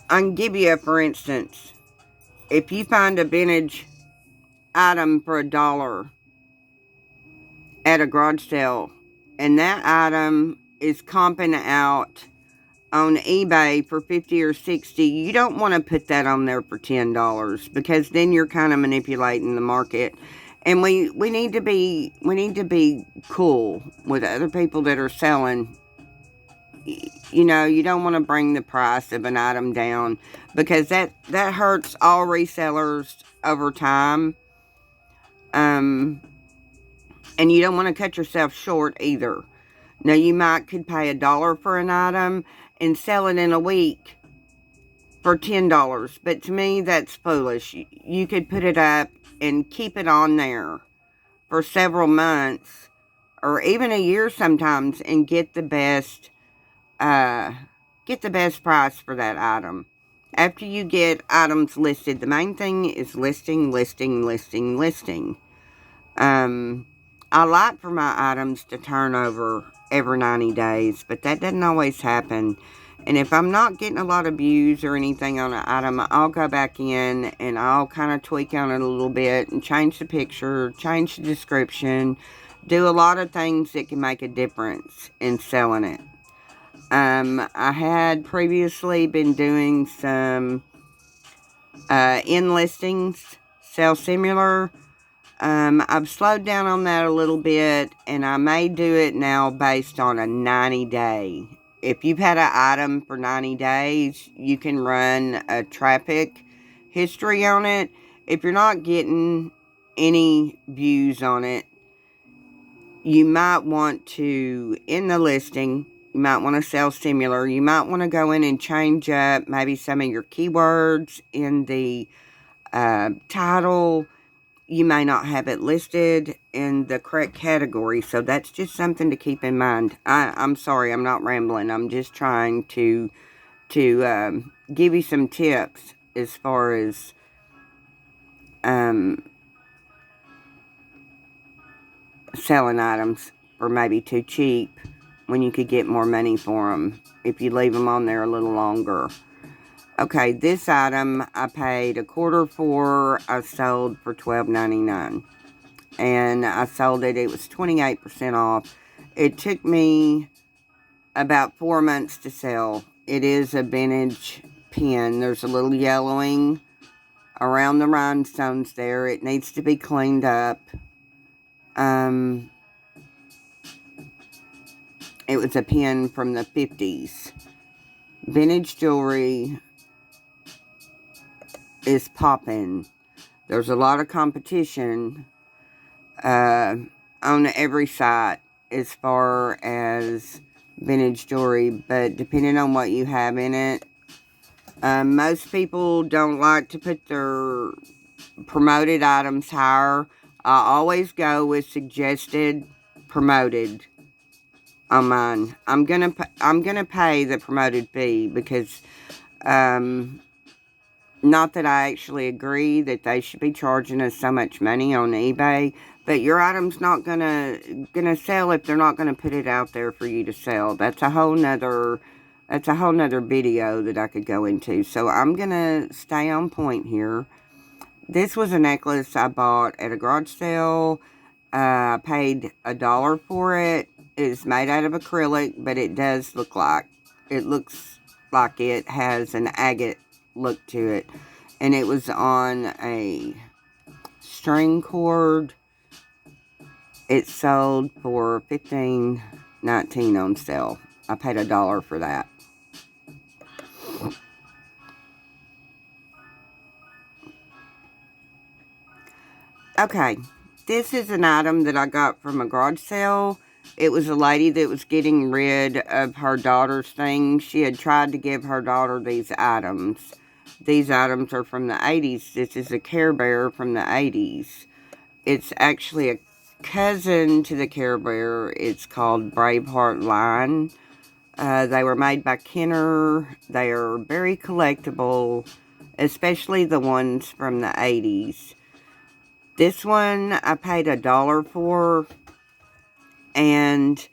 I can give you a for instance. If you find a vintage item for $1 at a garage sale and that item is comping out on eBay for $50 or $60, you don't want to put that on there for $10 because then you're kind of manipulating the market. And we need to be cool with other people that are selling. You know, you don't want to bring the price of an item down because that hurts all resellers over time. And you don't want to cut yourself short either. Now, you could pay $1 for an item and sell it in a week for $10. But to me, that's foolish. You could put it up and keep it on there for several months or even a year sometimes and get the best price for that item. After you get items listed, the main thing is listing. I like for my items to turn over every 90 days, but that doesn't always happen. And if I'm not getting a lot of views or anything on an item, I'll go back in and I'll kind of tweak on it a little bit and change the picture, change the description, do a lot of things that can make a difference in selling it. I had previously been doing some in listings, sell similar. I've slowed down on that a little bit, and I may do it now based on a 90-day. If you've had an item for 90 days, you can run a traffic history on it. If you're not getting any views on it, you might want to, in the listing, you might want to sell similar. You might want to go in and change up maybe some of your keywords in the title. You may not have it listed in the correct category, so that's just something to keep in mind. I'm sorry, I'm not rambling. I'm just trying to give you some tips as far as selling items for maybe too cheap when you could get more money for them if you leave them on there a little longer. Okay, this item I paid $0.25 for. I sold for $12.99. And I sold it. It was 28% off. It took me about 4 months to sell. It is a vintage pen. There's a little yellowing around the rhinestones there. It needs to be cleaned up. It was a pen from the 50s. Vintage jewelry is popping. There's a lot of competition on every site as far as vintage jewelry, but depending on what you have in it, most people don't like to put their promoted items higher. I always go with suggested promoted on mine. I'm gonna pay the promoted fee because not that I actually agree that they should be charging us so much money on eBay, but your item's not gonna sell if they're not gonna put it out there for you to sell. That's a whole nother video that I could go into. So I'm gonna stay on point here. This was a necklace I bought at a garage sale. I paid $1 for it. It's made out of acrylic, but it looks like it has an agate look to it. And it was on a string cord. It sold for $15.19 on sale. I paid $1 for that. Okay, this is an item that I got from a garage sale. It was a lady that was getting rid of her daughter's things. She had tried to give her daughter these items. These items are from the 80s. This is a Care Bear from the 80s. It's actually a cousin to the Care Bear. It's called Braveheart Line. They were made by Kenner. They are very collectible, especially the ones from the 80s. This one I paid $1 for, and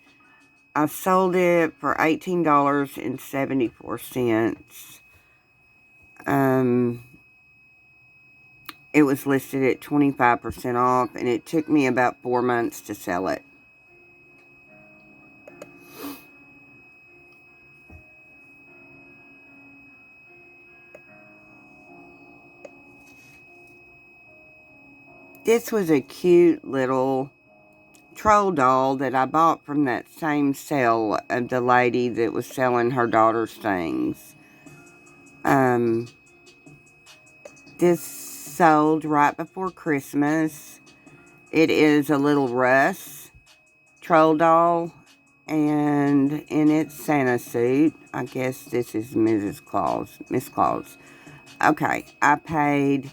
I sold it for $18.74. It was listed at 25% off, and it took me about 4 months to sell it. This was a cute little troll doll that I bought from that same sale of the lady that was selling her daughter's things. This sold right before Christmas. It is a little Russ troll doll, and in its Santa suit. I guess this is Miss Claus. Okay, I paid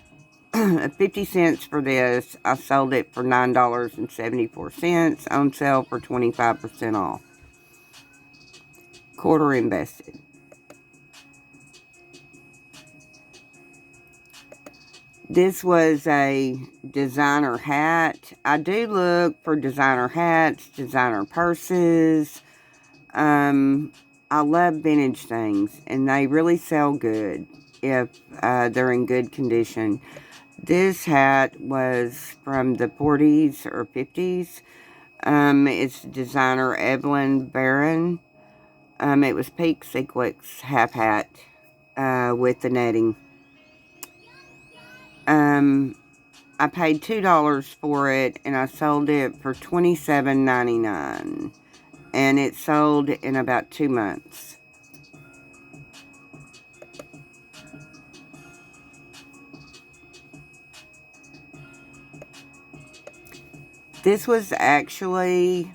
50 cents for this. I sold it for $9.74 on sale for 25% off. Quarter invested. This was a designer hat. I do look for designer hats, designer purses. I love vintage things, and they really sell good if they're in good condition. This hat was from the 40s or 50s. It's designer Evelyn Barron. It was peak sequence half hat with the netting. I paid $2 for it, and I sold it for $27.99. And it sold in about 2 months. This was actually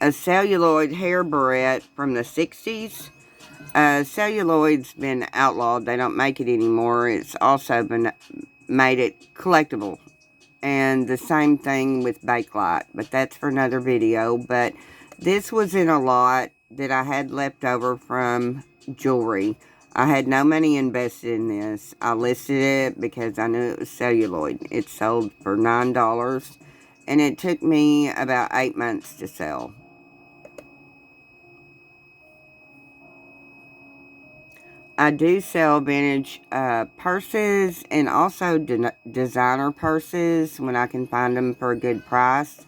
a celluloid hair barrette from the 60s. Celluloid's been outlawed. They don't make it anymore. It's also made it collectible. And the same thing with Bakelite. But that's for another video. But this was in a lot that I had left over from jewelry. I had no money invested in this. I listed it because I knew it was celluloid. It sold for $9. And it took me about 8 months to sell. I do sell vintage purses and also designer purses when I can find them for a good price.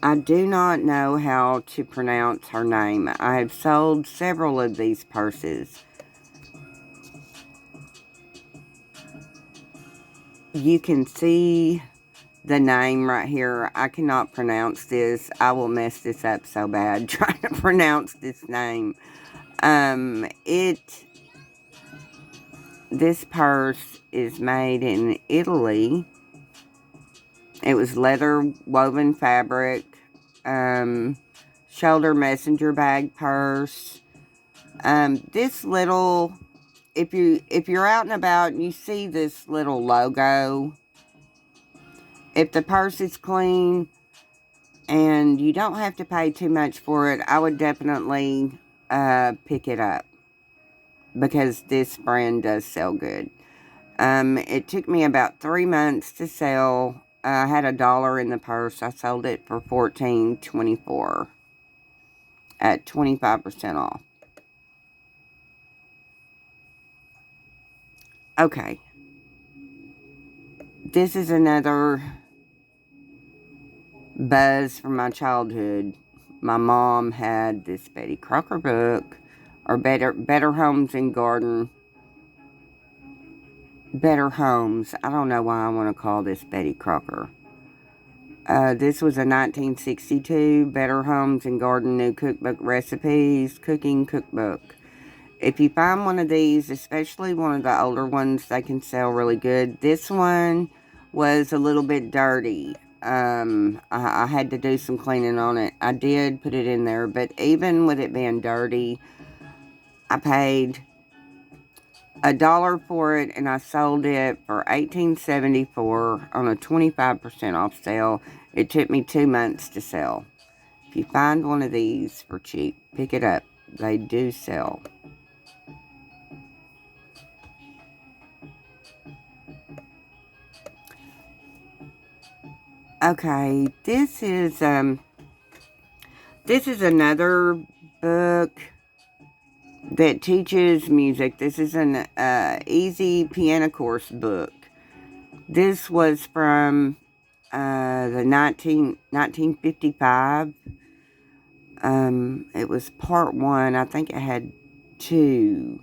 I do not know how to pronounce her name. I have sold several of these purses. You can see the name right here. I cannot pronounce this. I will mess this up so bad trying to pronounce this name. This purse is made in Italy. It was leather woven fabric. shoulder messenger bag purse. This little, if you're out and about and you see this little logo, if the purse is clean and you don't have to pay too much for it, I would definitely pick it up, because this brand does sell good. It took me about 3 months to sell. I had $1 in the purse. I sold it for $14.24 at 25% off. Okay. This is another buzz from my childhood. My mom had this Betty Crocker book, or Better Homes and Garden. Better Homes. I don't know why I want to call this Betty Crocker. This was a 1962 Better Homes and Garden New Cookbook Recipes Cooking Cookbook. If you find one of these, especially one of the older ones, they can sell really good. This one was a little bit dirty. I had to do some cleaning on it. I did put it in there, but even with it being dirty, I paid $1 for it, and I sold it for $18.74 on a 25% off sale. It took me 2 months to sell. If you find one of these for cheap, pick it up. They do sell. Okay, this is another book that teaches music. This is an easy piano course book. This was from the 1955. It was part 1. I think it had 2.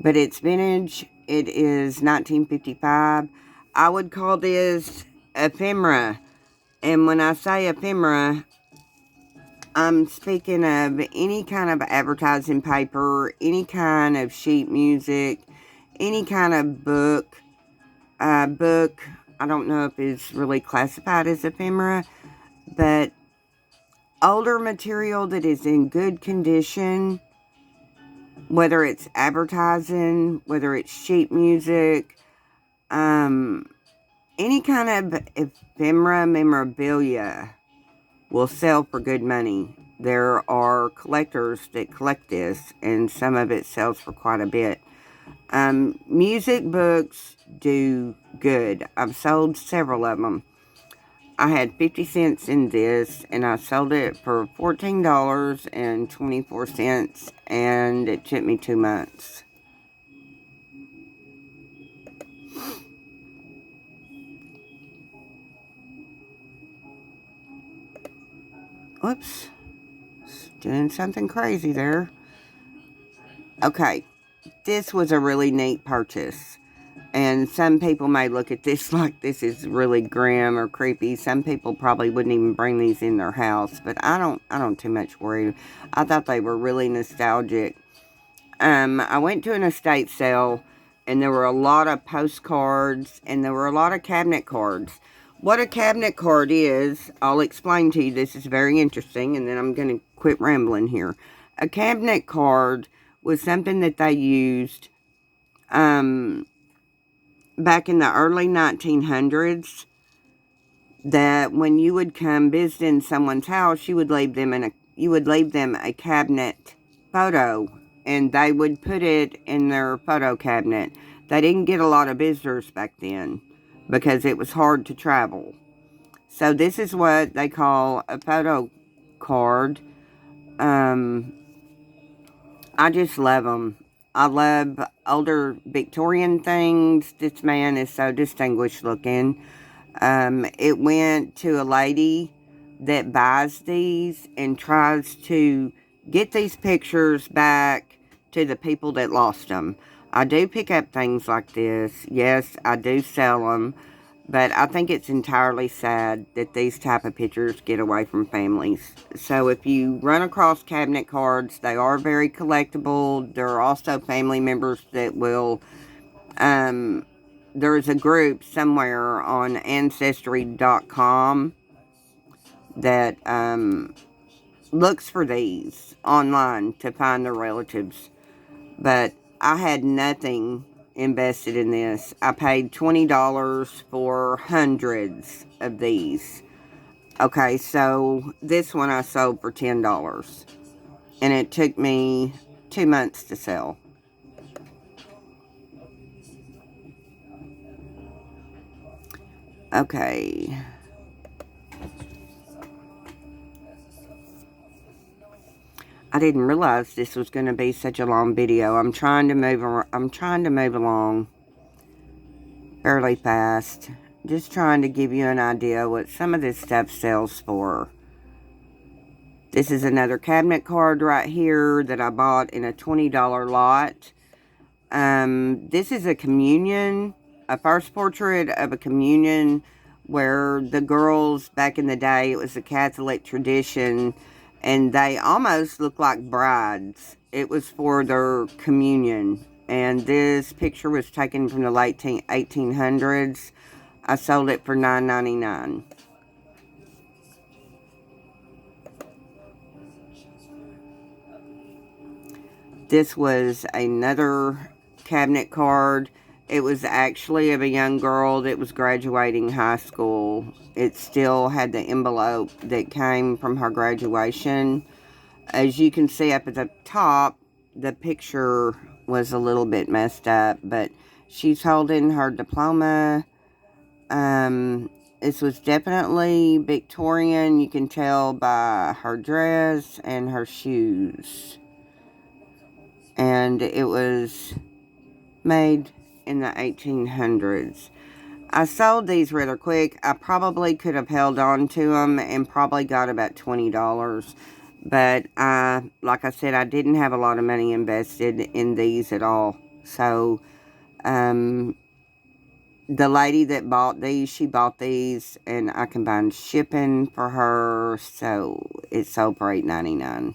But it's vintage. It is 1955. I would call this ephemera. And when I say ephemera, I'm speaking of any kind of advertising paper, any kind of sheet music, any kind of book. I don't know if it's really classified as ephemera, but older material that is in good condition, whether it's advertising, whether it's sheet music, any kind of ephemera memorabilia will sell for good money. There are collectors that collect this, and some of it sells for quite a bit. Music books do good. I've sold several of them. I had 50 cents in this, and I sold it for $14.24, and it took me 2 months. Whoops. Doing something crazy there. Okay. This was a really neat purchase. And some people may look at this like this is really grim or creepy. Some people probably wouldn't even bring these in their house, but I don't too much worry. I thought they were really nostalgic. I went to an estate sale, and there were a lot of postcards, and there were a lot of cabinet cards. What a cabinet card is, I'll explain to you. This is very interesting, and then I'm going to quit rambling here. A cabinet card was something that they used back in the early 1900s, that when you would come visit in someone's house, you would leave them a cabinet photo, and they would put it in their photo cabinet. They didn't get a lot of visitors back then because it was hard to travel. So this is what they call a photo card. I just love them. I love older Victorian things. This man is so distinguished looking. It went to a lady that buys these and tries to get these pictures back to the people that lost them. I do pick up things like this. Yes, I do sell them. But I think it's entirely sad that these type of pictures get away from families. So if you run across cabinet cards, they are very collectible. There are also family members that will... there's a group somewhere on Ancestry.com that looks for these online to find their relatives. But I had nothing invested in this. I paid $20 for hundreds of these. Okay, so this one I sold for $10. And it took me 2 months to sell. Okay. I didn't realize this was going to be such a long video. I'm trying to move along fairly fast. Just trying to give you an idea what some of this stuff sells for. This is another cabinet card right here that I bought in a $20 lot. This is a communion, a first portrait of a communion where the girls back in the day, it was a Catholic tradition, and they almost look like brides. It was for their communion, and this picture was taken from the late 1800s. I sold it for $9.99. This was another cabinet card. It was actually of a young girl that was graduating high school. It still had the envelope that came from her graduation. As you can see up at the top, the picture was a little bit messed up, but she's holding her diploma. This was definitely Victorian. You can tell by her dress and her shoes. And it was made in the 1800s. I sold these rather quick. I probably could have held on to them and probably got about $20. But like I said, I didn't have a lot of money invested in these at all. So, the lady that bought these, she bought these, and I combined shipping for her, so it sold for $8.99.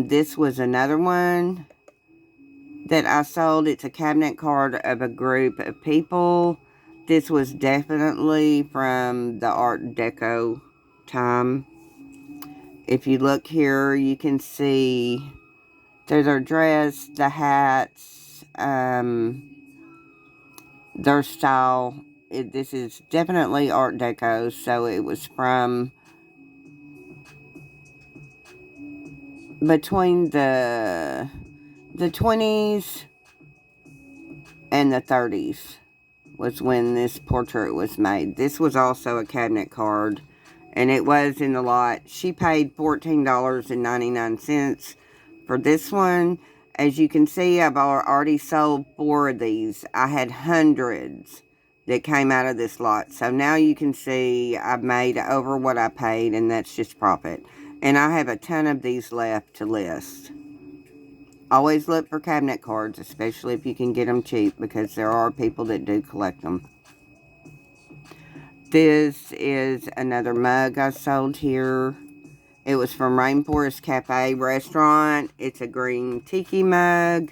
This was another one that I sold. It's a cabinet card of a group of people. This was definitely from the Art Deco time. If you look here, you can see their dress, the hats, their style. This is definitely Art Deco, so it was from between the 20s and the 30s was when this portrait was made. This was also a cabinet card, and it was in the lot. She paid $14.99 for this one. As you can see, I've already sold 4 of these. I had hundreds that came out of this lot. So now you can see I've made over what I paid, and that's just profit. And I have a ton of these left to list. Always look for cabinet cards, especially if you can get them cheap, because there are people that do collect them. This is another mug I sold here. It was from Rainforest Cafe Restaurant. It's a green tiki mug.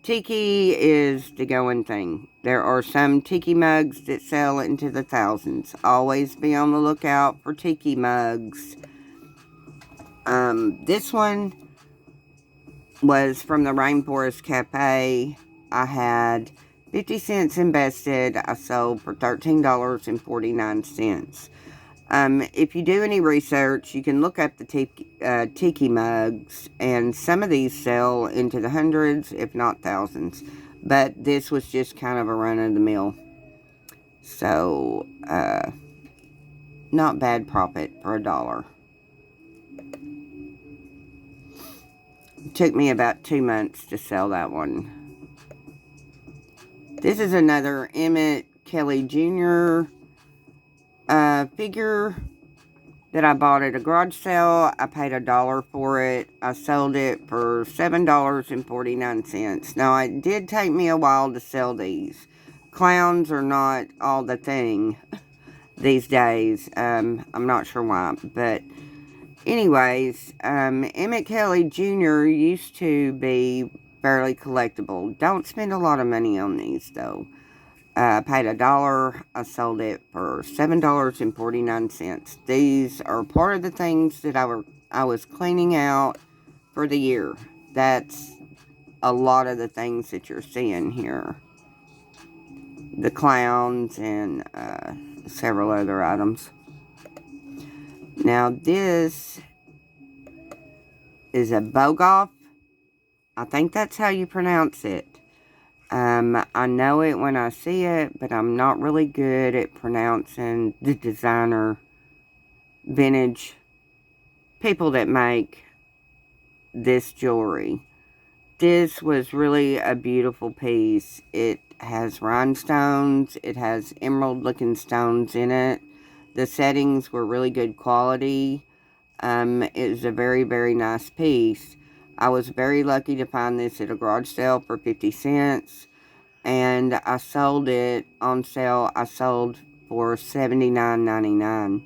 Tiki is the going thing. There are some tiki mugs that sell into the thousands. Always be on the lookout for tiki mugs. This one was from the Rainforest Cafe. I had 50 cents invested. I sold for $13.49. If you do any research, you can look up the tiki mugs, and some of these sell into the hundreds, if not thousands. But this was just kind of a run-of-the-mill. So, not bad profit for $1. It took me about 2 months to sell that one. This is another Emmett Kelly Jr. Figure that I bought at a garage sale. I paid $1 for it. I sold it for $7.49. Now, it did take me a while to sell these. Clowns are not all the thing these days. I'm not sure why, but anyways, Emmett Kelly Jr. used to be fairly collectible. Don't spend a lot of money on these, though. I paid $1. I sold it for $7.49. These are part of the things that I was cleaning out for the year. That's a lot of the things that you're seeing here. The clowns and several other items. Now this is a Bogoff. I think that's how you pronounce it. I know it when I see it, but I'm not really good at pronouncing the designer vintage people that make this jewelry. This was really a beautiful piece. It has rhinestones. It has emerald looking stones in it. The settings were really good quality. It was a very, very nice piece. I was very lucky to find this at a garage sale for 50 cents. And I sold it on sale. I sold for $79.99.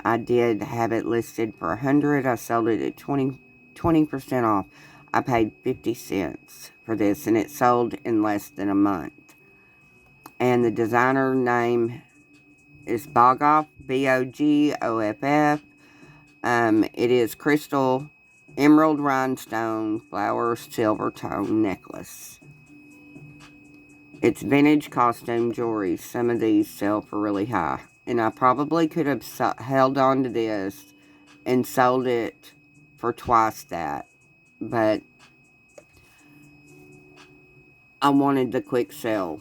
I did have it listed for $100. I sold it at 20% off. I paid 50 cents for this, and it sold in less than a month. And the designer name is Bogoff, Bogoff. It is crystal, emerald rhinestone, flower, silver tone necklace. It's vintage costume jewelry. Some of these sell for really high. And I probably could have held on to this and sold it for twice that. But I wanted the quick sale.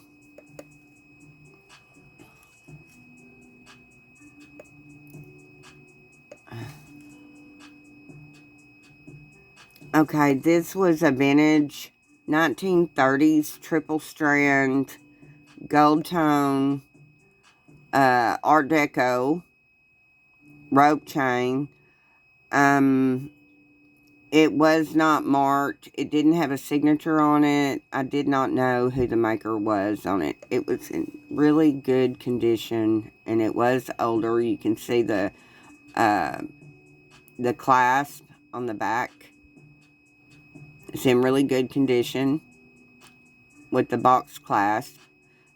Okay, this was a vintage 1930s triple strand gold tone Art Deco rope chain. It was not marked. It didn't have a signature on it. I did not know who the maker was on it. It was in really good condition, and it was older. You can see the clasp on the back. It's in really good condition with the box clasp.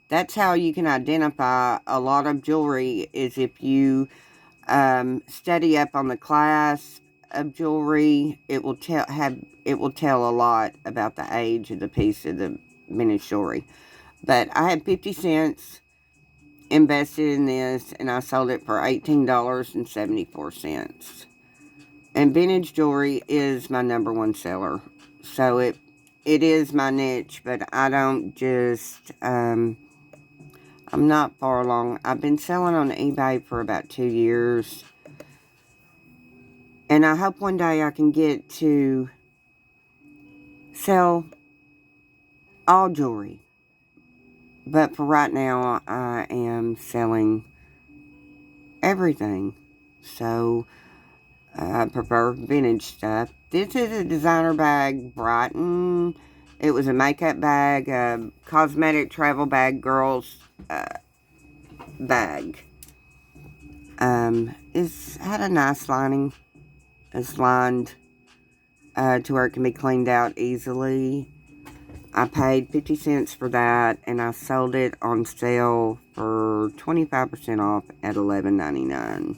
That's how you can identify a lot of jewelry, is if you study up on the clasp of jewelry. It will tell a lot about the age of the piece of the vintage jewelry. But I had 50 cents invested in this, and I sold it for $18.74. And vintage jewelry is my #1 seller. So it is my niche, but I don't just, I'm not far along. I've been selling on eBay for about 2 years. And I hope one day I can get to sell all jewelry. But for right now, I am selling everything. So I prefer vintage stuff. This is a designer bag, Brighton. It was a makeup bag, a cosmetic travel bag, girls bag. It's had a nice lining. It's lined to where it can be cleaned out easily. I paid 50 cents for that, and I sold it on sale for 25% off at $11.99.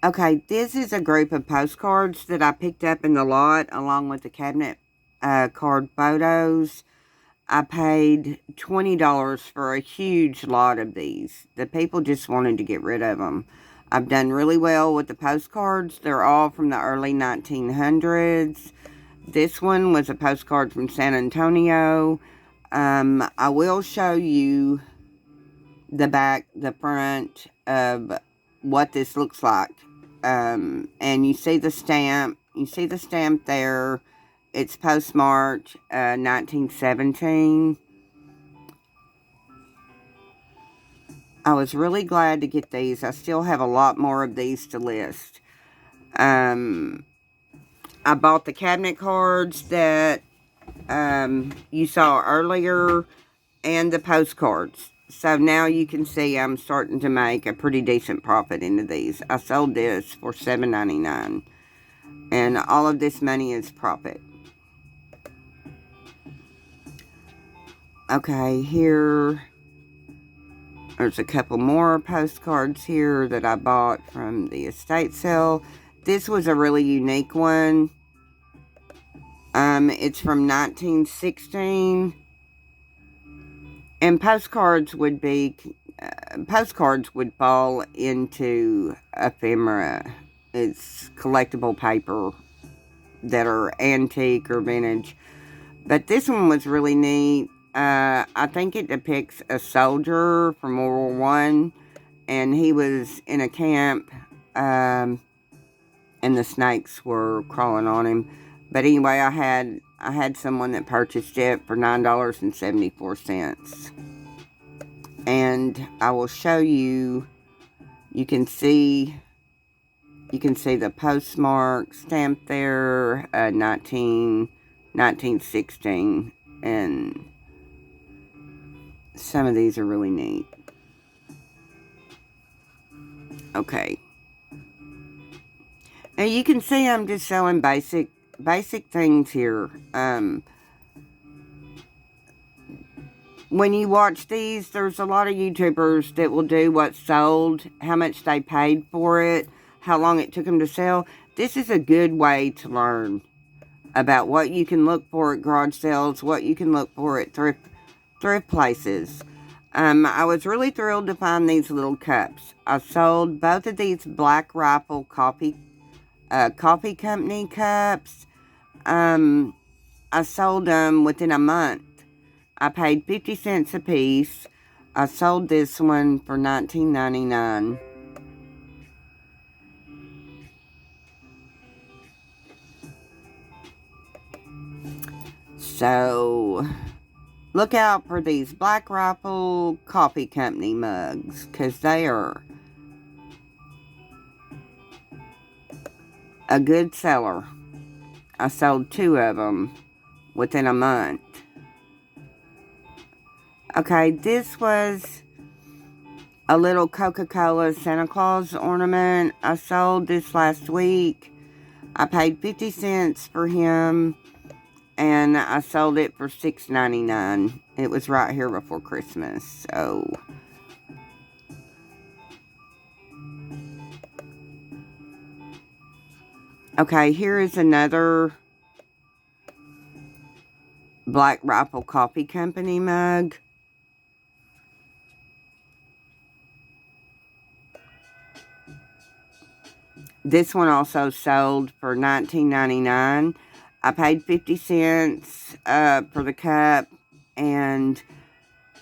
Okay, this is a group of postcards that I picked up in the lot along with the cabinet card photos. I paid $20 for a huge lot of these. The people just wanted to get rid of them. I've done really well with the postcards. They're all from the early 1900s. This one was a postcard from San Antonio. I will show you the back, the front of what this looks like. And you see the stamp. You see the stamp there. It's postmarked 1917. I was really glad to get these. I still have a lot more of these to list. I bought the cabinet cards that you saw earlier and the postcards. So now you can see I'm starting to make a pretty decent profit into these. I sold this for $7.99. And all of this money is profit. Okay, here, there's a couple more postcards here that I bought from the estate sale. This was a really unique one. It's from 1916. And postcards would fall into ephemera. It's collectible paper that are antique or vintage. But this one was really neat. I think it depicts a soldier from World War I, and he was in a camp, and the snakes were crawling on him. But anyway, I had someone that purchased it for $9.74. And I will show you. You can see the postmark stamp there, 1916, and some of these are really neat. Okay. Now you can see I'm just showing basic things here. When you watch these, there's a lot of YouTubers that will do what's sold, how much they paid for it, how long it took them to sell. This is a good way to learn about what you can look for at garage sales, what you can look for at thrift places. I was really thrilled to find these little cups. I sold both of these Black Rifle coffee company cups. I sold them within a month. I paid 50 cents a piece. I sold this one for $19.99. So, look out for these Black Rifle Coffee Company mugs, because they are a good seller. I sold 2 of them within a month. Okay, this was a little Coca-Cola Santa Claus ornament. I sold this last week. I paid 50 cents for him, and I sold it for $6.99. It was right here before Christmas, so... Okay, here is another Black Rifle Coffee Company mug. This one also sold for $19.99. I paid 50 cents for the cup, and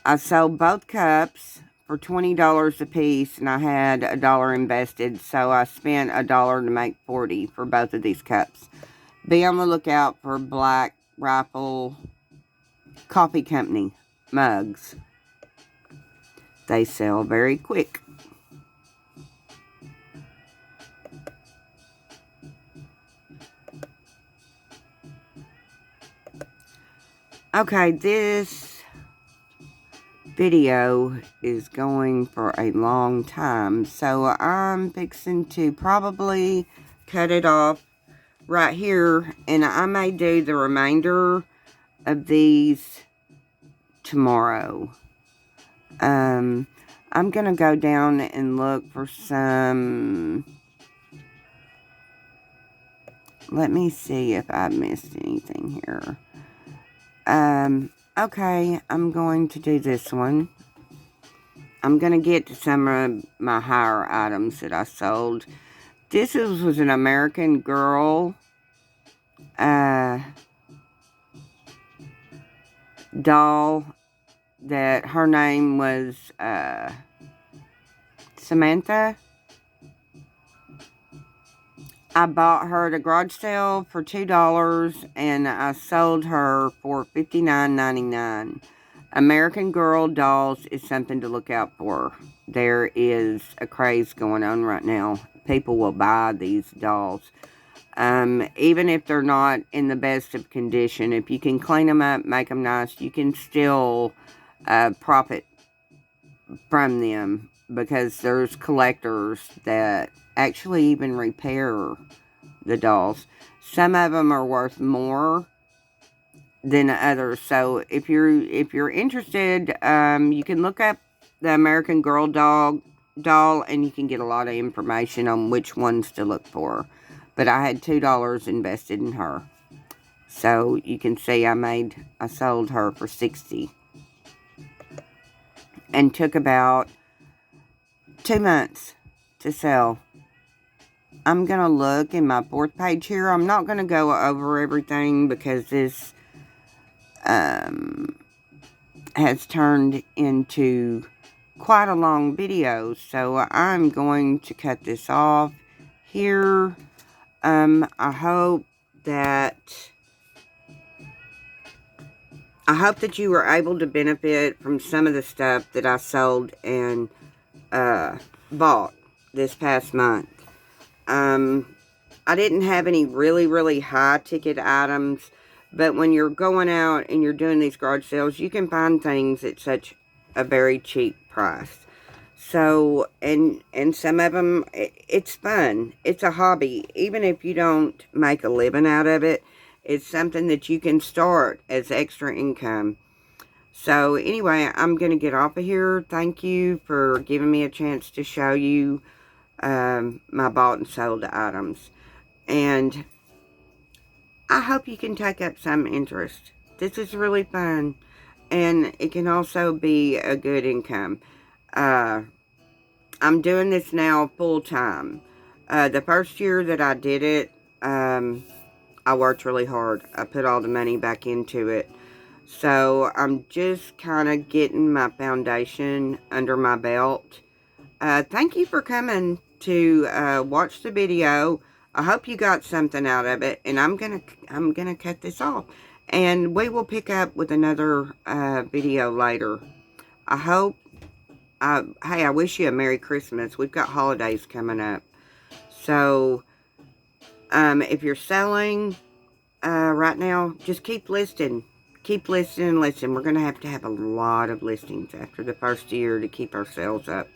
I sold both cups for $20 a piece, and I had $1 invested, so I spent $1 to make 40 for both of these cups. Be on the lookout for Black Rifle Coffee Company mugs. They sell very quick. Okay, this video is going for a long time, so I'm fixing to probably cut it off right here, and I may do the remainder of these tomorrow. I'm gonna go down and look for some. Let me see if I missed anything here. Okay, I'm going to do this one. I'm going to get to some of my higher items that I sold. This was an American Girl doll that her name was Samantha. I bought her at a garage sale for $2, and I sold her for $59.99. American Girl dolls is something to look out for. There is a craze going on right now. People will buy these dolls. Even if they're not in the best of condition, if you can clean them up, make them nice, you can still profit from them, because there's collectors that actually even repair the dolls. Some of them are worth more than others. So if you're interested, you can look up the American Girl doll, and you can get a lot of information on which ones to look for. But I had $2 invested in her, so you can see I sold her for $60, and took about 2 months to sell. I'm gonna look in my 4th page here. I'm not gonna go over everything because this has turned into quite a long video, so I'm going to cut this off here. I hope that you were able to benefit from some of the stuff that I sold and bought this past month. I didn't have any really high ticket items, but when you're going out and you're doing these garage sales, you can find things at such a very cheap price. So, and some of them, it's fun. It's a hobby. Even if you don't make a living out of it, it's something that you can start as extra income. So, anyway, I'm going to get off of here. Thank you for giving me a chance to show you my bought and sold items. And I hope you can take up some interest. This is really fun. And it can also be a good income. I'm doing this now full time. The first year that I did it, I worked really hard. I put all the money back into it. So I'm just kind of getting my foundation under my belt. Thank you for coming to watch the video. I hope you got something out of it, and I'm gonna cut this off, and we will pick up with another video later. I hope. Hey, I wish you a Merry Christmas. We've got holidays coming up, so if you're selling right now, just keep listing. Keep listing and listing. We're gonna have to have a lot of listings after the first year to keep our sales up.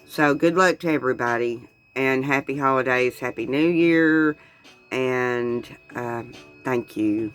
So good luck to everybody, and happy holidays, happy new year, and thank you.